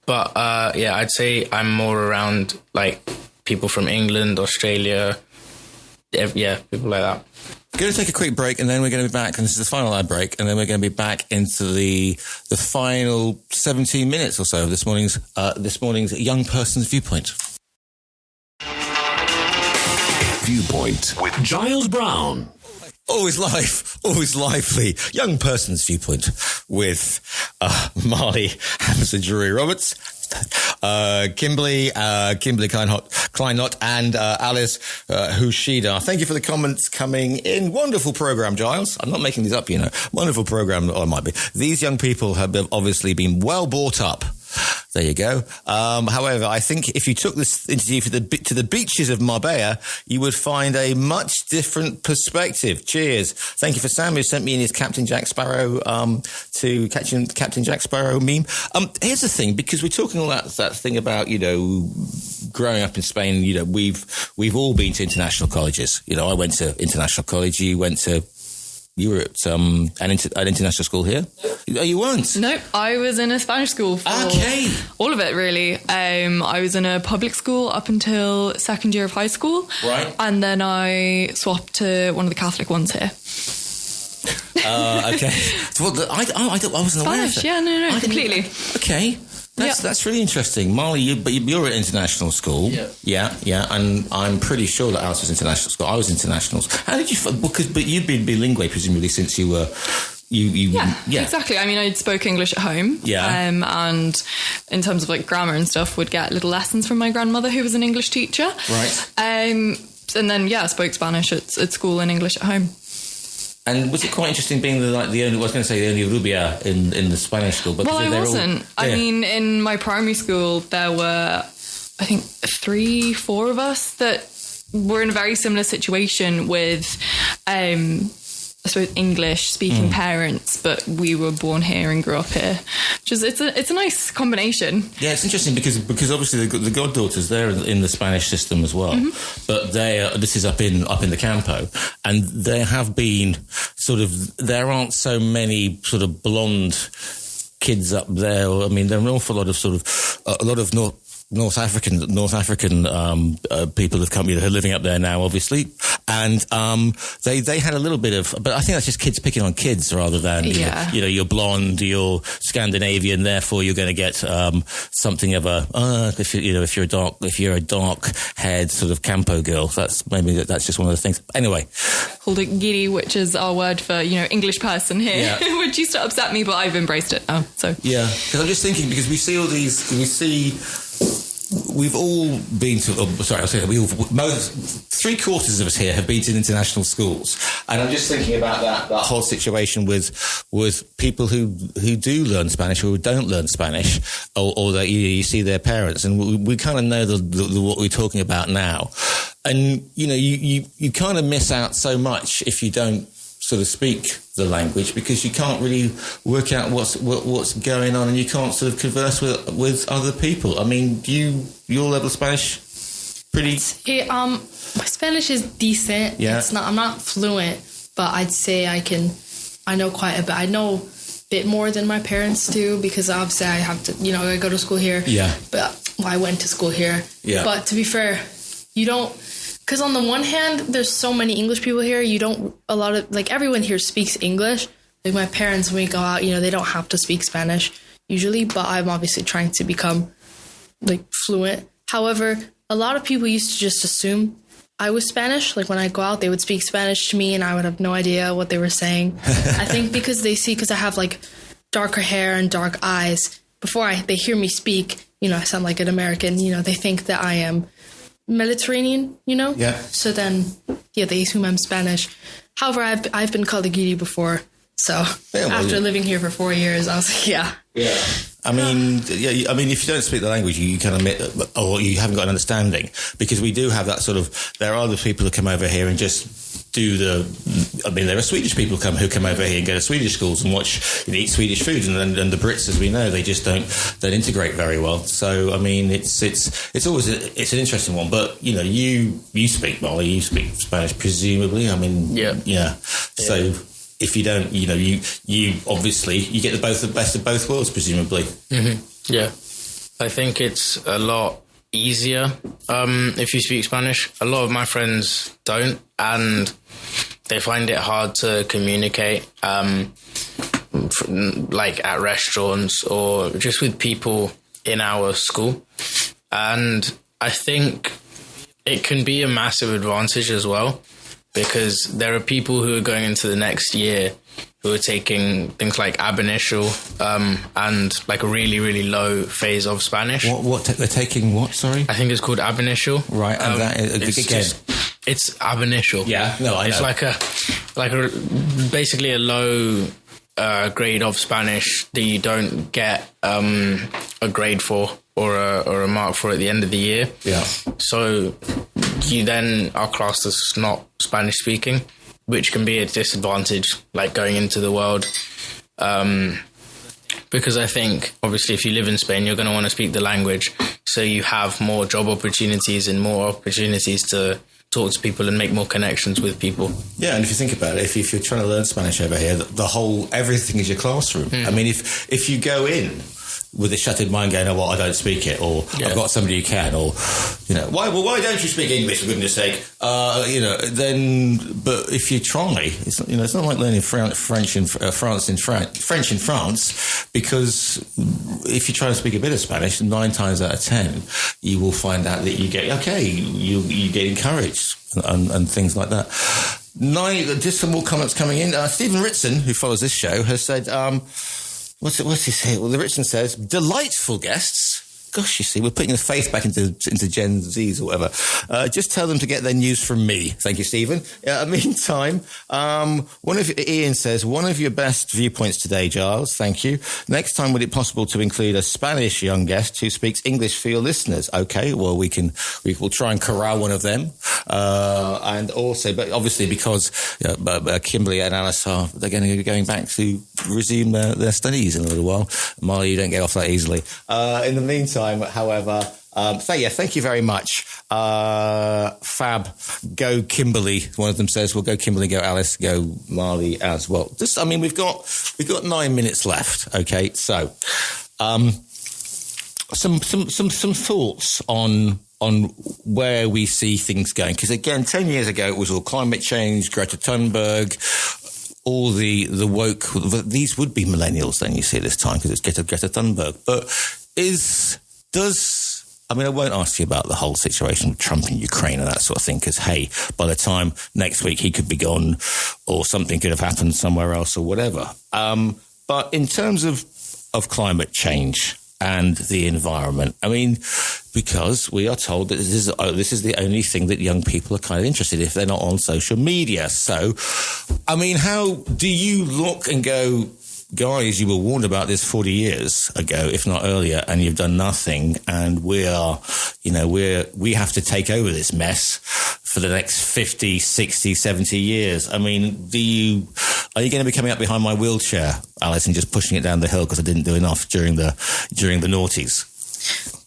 But I'd say I'm more around like people from England, Australia, people like that. We're going to take a quick break, and then we're going to be back, and this is the final ad break, and then we're going to be back into the final 17 minutes or so of this morning's Young Person's Viewpoint. Viewpoint with Giles Brown. Always live, always lively. Young Person's Viewpoint with Marley Hamza-Drury Roberts, Kimberly Kleinhott, and Alice Hushida. Thank you for the comments coming in. Wonderful program, Giles. I'm not making these up, Wonderful program, or it might be. These young people have obviously been well brought up. There you go. However, I think if you took this interview to the beaches of Marbella, you would find a much different perspective. Cheers. Thank you for Sam, who sent me in his Captain Jack Sparrow to Captain Jack Sparrow meme. Here's the thing, because we're talking all that thing about, growing up in Spain, we've all been to international colleges. I went to international college. You were at an international school here? No, you weren't? No, I was in a Spanish school for all of it, really. I was in a public school up until second year of high school. Right. And then I swapped to one of the Catholic ones here. Okay. So I wasn't aware of Spanish, that. no, completely. Okay. That's really interesting. Marley, you're at international school. Yeah. Yeah, and I'm pretty sure that Alice was international school. I was international. How did you... But you'd been bilingual, presumably, since you were... Yeah, exactly. I mean, I spoke English at home. Yeah. And in terms of, grammar and stuff, would get little lessons from my grandmother, who was an English teacher. Right. And then, I spoke Spanish at school and English at home. And was it quite interesting being the only rubia in the Spanish school? But well, I wasn't. I mean, in my primary school, there were, I think, 3-4 of us that were in a very similar situation with, I suppose, English-speaking parents, but we were born here and grew up here. It's a nice combination. Yeah, it's interesting because obviously the goddaughters, they're in the Spanish system as well, but this is up in the Campo, and there have been there aren't so many sort of blonde kids up there. I mean, there are an awful lot of North African people have come, who are living up there now, obviously, and they had a little bit of, but I think that's just kids picking on kids rather than you're blonde, you're Scandinavian, therefore you're going to get something of a if you're a dark haired sort of Campo girl. That's just one of the things. Anyway, called it giri, which is our word for English person here, which used to upset me, but I've embraced it now. So because I'm just thinking, because we see all these, we've all been to. Three-quarters of us here have been to international schools, and I'm just thinking about that whole situation with people who do learn Spanish or who don't learn Spanish, or that you see their parents, and we kind of know what we're talking about now, and you kind of miss out so much if you don't sort of speak the language, because you can't really work out what's going on, and you can't sort of converse with other people. I mean, your level of Spanish pretty... my Spanish is decent. Yeah. I'm not fluent, but I'd say I know quite a bit. I know a bit more than my parents do, because obviously I have to, I go to school here. Yeah. But I went to school here. Yeah. But to be fair, you don't... Because on the one hand, there's so many English people here, everyone here speaks English. Like my parents, when we go out, they don't have to speak Spanish usually, but I'm obviously trying to become fluent. However, a lot of people used to just assume I was Spanish. Like when I go out, they would speak Spanish to me and I would have no idea what they were saying. I think because I have darker hair and dark eyes, before they hear me speak, I sound like an American, they think that I am Mediterranean, Yeah. So then, they assume I'm Spanish. However, I've been called a Guiri before. So after living here for 4 years, I was like, yeah. I mean, if you don't speak the language, you kind of or you haven't got an understanding, because we do have that sort of. There are other people who come over here and just there are Swedish people who come over here and go to Swedish schools and watch and eat Swedish food, and the Brits, as we know, they just don't integrate very well. So I mean, it's always an interesting one. But you speak, Molly, you speak Spanish, presumably. I mean, yeah. So if you don't, you obviously you get the best of both worlds, presumably. Mm-hmm. Yeah, I think it's a lot easier if you speak Spanish. A lot of my friends don't, and they find it hard to communicate, like at restaurants or just with people in our school. And I think it can be a massive advantage as well, because there are people who are going into the next year who are taking things like ab initio and like a really, really low phase of Spanish. What they're taking? What? Sorry, I think it's called ab initio. Right, and that is, it's ab initio. Yeah, no, I know. It's like a basically a low grade of Spanish that you don't get a grade for or a mark for at the end of the year. Yeah. So you then are classed as not Spanish speaking, which can be a disadvantage, like going into the world. Because I think, obviously, if you live in Spain, you're going to want to speak the language. So you have more job opportunities and more opportunities to talk to people and make more connections with people. Yeah, and if you think about it, if you're trying to learn Spanish over here, everything is your classroom. I mean, if you go in with a shuttered mind going, I don't speak it, or I've got somebody who can, or, why don't you speak English, for goodness sake? Then, but if you try, it's not like learning French in France, because if you try to speak a bit of Spanish, 9 times out of 10, you will find out that you get encouraged and things like that. Just some more comments coming in. Stephen Ritson, who follows this show, has said, what's he say? Well, the Richardson says, delightful guests. Gosh, you see, we're putting the faith back into Gen Zs or whatever. Just tell them to get their news from me. Thank you, Stephen. Meantime, Ian says, one of your best viewpoints today, Giles. Thank you. Next time, would it possible to include a Spanish young guest who speaks English for your listeners? Okay, well, we'll try and corral one of them. And also, but obviously because Kimberly and Alice they're going to be going back to resume their studies in a little while. Molly, you don't get off that easily. In the meantime, however, thank you very much. Fab, go Kimberly. One of them says, well, go Kimberly, go Alice, go Marley as well. We've got 9 minutes left. Okay, so some thoughts on where we see things going. Because again, 10 years ago, it was all climate change, Greta Thunberg, all the woke. These would be millennials then, you see, at this time, because it's Greta Thunberg. But I won't ask you about the whole situation with Trump and Ukraine and that sort of thing, because, hey, by the time next week he could be gone or something could have happened somewhere else or whatever. But in terms of climate change and the environment, because we are told that this is the only thing that young people are kind of interested in if they're not on social media. So, how do you look and go, guys, you were warned about this 40 years ago, if not earlier, and you've done nothing, and we have to take over this mess for the next 50, 60, 70 years. Are you going to be coming up behind my wheelchair, Alice, and just pushing it down the hill because I didn't do enough during the noughties?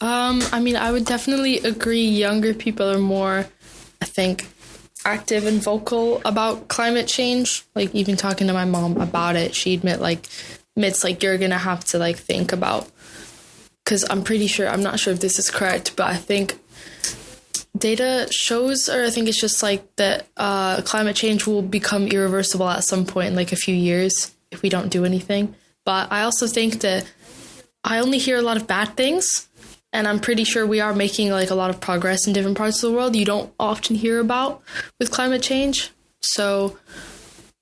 I would definitely agree. Younger people are more, I think, active and vocal about climate change. Like, even talking to my mom about it, she admits you're gonna have to think about, because I'm not sure if this is correct, but I think data shows, or I think it's just that climate change will become irreversible at some point in a few years if we don't do anything. But I also think that I only hear a lot of bad things, and I'm pretty sure we are making a lot of progress in different parts of the world you don't often hear about with climate change. So,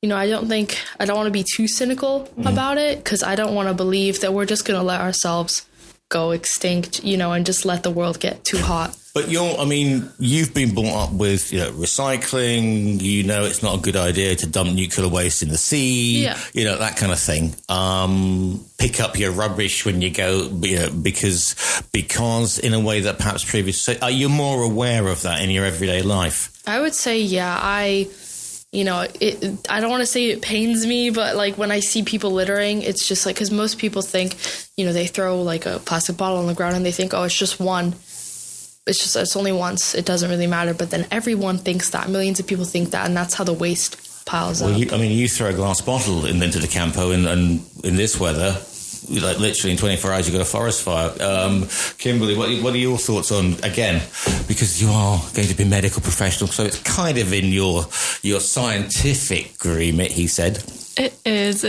I don't want to be too cynical about it, because I don't want to believe that we're just going to let ourselves go extinct, and just let the world get too hot. But you've been brought up with, recycling, it's not a good idea to dump nuclear waste in the sea, that kind of thing. Pick up your rubbish when you go, because in a way that perhaps previously, are you more aware of that in your everyday life? I would say, yeah, I you know, I don't want to say it pains me, but like when I see people littering, it's just like, because most people think, you know, they throw like a plastic bottle on the ground and they think, oh, it's just one. It's only once. It doesn't really matter. But then everyone thinks that. Millions of people think that. And that's how the waste piles up. You throw a glass bottle into the campo and in this weather, like literally in 24 hours, you've got a forest fire. Kimberly, what are your thoughts on, again, because you are going to be medical professional, so it's kind of in your scientific remit, he said. It is.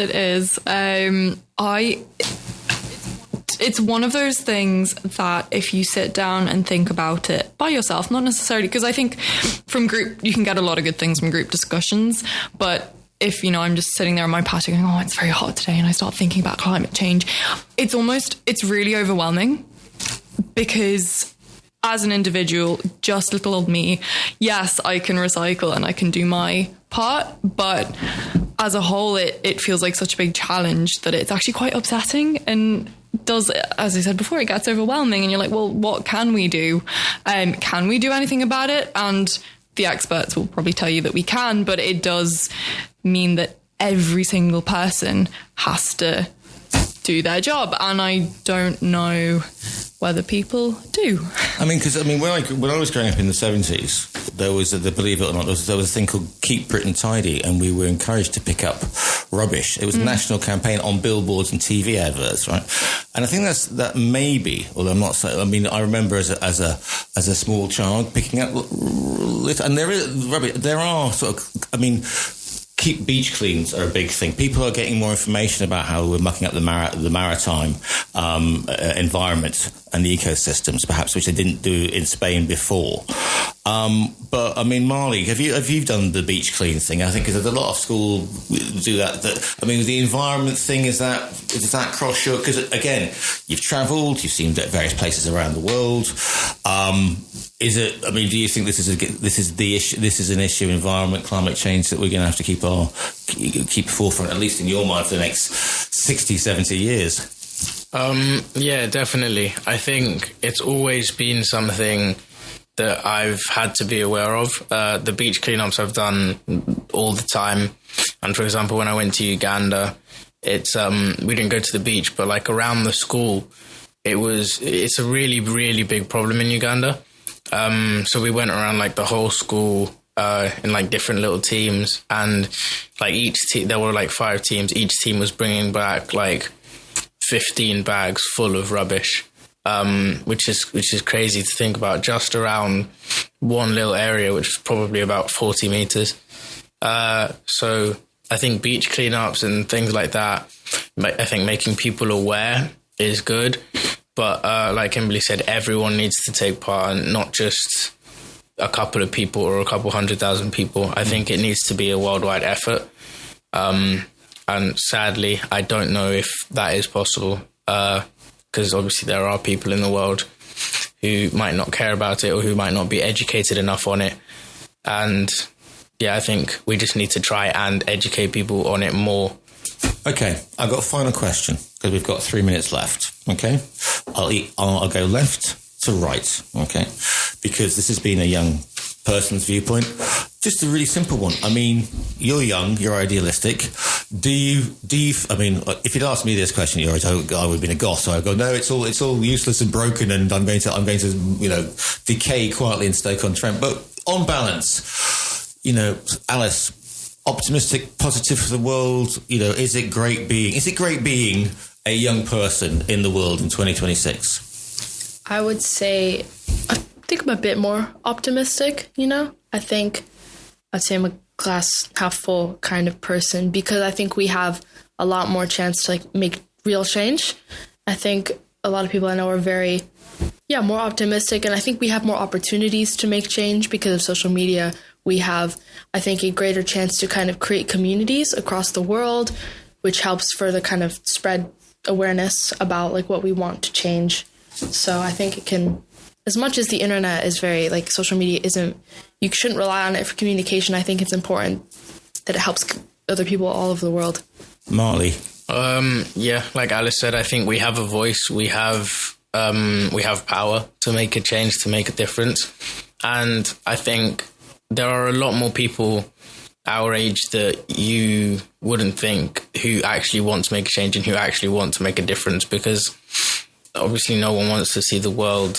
It's one of those things that if you sit down and think about it by yourself, not necessarily, because I think from group, you can get a lot of good things from group discussions, but if, you know, I'm just sitting there on my patio going, oh, it's very hot today, and I start thinking about climate change, it's really overwhelming, because as an individual, just little old me, yes, I can recycle and I can do my part, but as a whole, it feels like such a big challenge that it's actually quite upsetting, and does, as I said before, it gets overwhelming, and you're like, well, what can we do? Can we do anything about it? And the experts will probably tell you that we can, but it does mean that every single person has to do their job, and I don't know whether people do. I mean, because when I was growing up in the 70s, there was, believe it or not, there was a thing called Keep Britain Tidy, and we were encouraged to pick up rubbish. It was a national campaign on billboards and TV adverts, right? And I think that maybe, although I'm not saying, I mean, I remember as a small child picking up and there is rubbish. There are sort of, I mean, keep beach cleans are a big thing. People are getting more information about how we're mucking up the maritime environment and the ecosystems, perhaps, which they didn't do in Spain before. But I mean, Marley, have you done the beach clean thing? I think there's a lot of school do that. I mean, the environment thing, does that cross your? Because again, you've travelled, you've seen various places around the world. Is it? I mean, do you think this is the issue? This is an issue, environment, climate change, that we're going to have to keep forefront, at least in your mind, for the next 60, 70 years? Yeah, definitely. I think it's always been something that I've had to be aware of. The beach cleanups I've done all the time. And for example, when I went to Uganda, it's we didn't go to the beach, but like around the school, it's a really, really big problem in Uganda. So we went around like the whole school in like different little teams, and like each team, there were like 5 teams. Each team was bringing back like 15 bags full of rubbish, which is crazy to think about, just around one little area, which is probably about 40 meters. So I think beach cleanups and things like that, I think making people aware is good. But like Kimberly said, everyone needs to take part, and not just a couple of people or a couple 100,000 people. I think it needs to be a worldwide effort. And sadly, I don't know if that is possible, because obviously there are people in the world who might not care about it, or who might not be educated enough on it. And yeah, I think we just need to try and educate people on it more. Okay, I've got a final question, because we've got 3 minutes left. Okay, I'll go left to right. Okay, because this has been a young person's viewpoint. Just a really simple one. I mean, you're young, you're idealistic. Do you? I mean, if you'd asked me this question, I would have been a goth. So I'd go, no, it's all useless and broken, and I'm going to decay quietly in Stoke-on-Trent. But on balance, Alice, optimistic, positive for the world. Is it great being a young person in the world in 2026? I would say, I think I'm a bit more optimistic. I'd say I'm a glass half full kind of person, because I think we have a lot more chance to make real change. I think a lot of people I know are very, more optimistic, and I think we have more opportunities to make change because of social media. We have, I think, a greater chance to kind of create communities across the world, which helps further kind of spread awareness about what we want to change. So I think it can, as much as the internet is very social media isn't, you shouldn't rely on it for communication. I think it's important that it helps other people all over the world. Marley? Yeah, like Alice said, I think we have a voice. We have power to make a change, to make a difference. And I think there are a lot more people our age that you wouldn't think who actually want to make a change and who actually want to make a difference, because obviously no one wants to see the world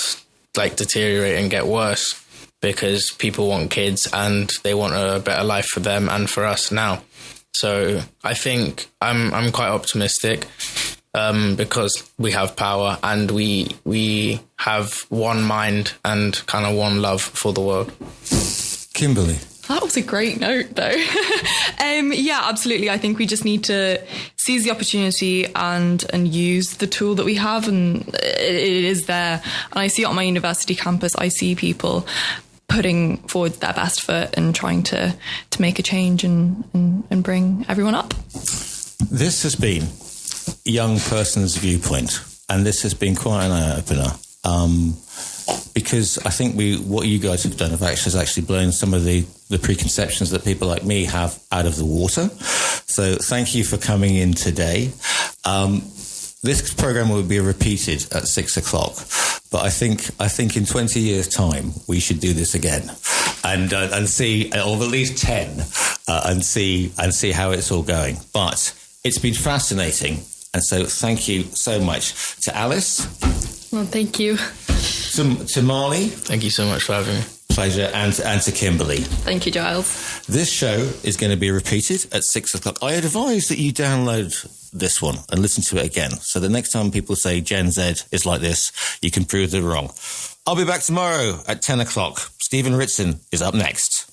like deteriorate and get worse, because people want kids and they want a better life for them and for us now. So I think I'm quite optimistic because we have power and we have one mind and kind of one love for the world. Kimberly. That was a great note, though. Yeah, absolutely. I think we just need to seize the opportunity and use the tool that we have, and it is there. And I see it on my university campus. I see people putting forward their best foot and trying to make a change and bring everyone up. This has been Young Person's Viewpoint, and this has been quite an eye-opener. Because I think what you guys have done has actually blown some of the preconceptions that people like me have out of the water. So thank you for coming in today. This program will be repeated at 6:00, but I think in 20 years' time we should do this again, and see, or at least 10, and see how it's all going. But it's been fascinating, and so thank you so much to Alice. Well, thank you. To Marley. Thank you so much for having me. Pleasure. And to Kimberly. Thank you, Giles. This show is going to be repeated at 6:00. I advise that you download this one and listen to it again. So the next time people say Gen Z is like this, you can prove them wrong. I'll be back tomorrow at 10:00. Stephen Ritson is up next.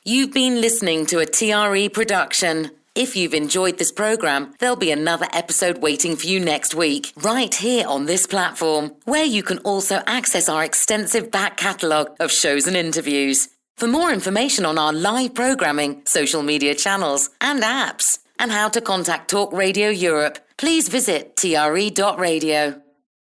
You've been listening to a TRE production. If you've enjoyed this program, there'll be another episode waiting for you next week, right here on this platform, where you can also access our extensive back catalogue of shows and interviews. For more information on our live programming, social media channels and apps, and how to contact Talk Radio Europe, please visit tre.radio.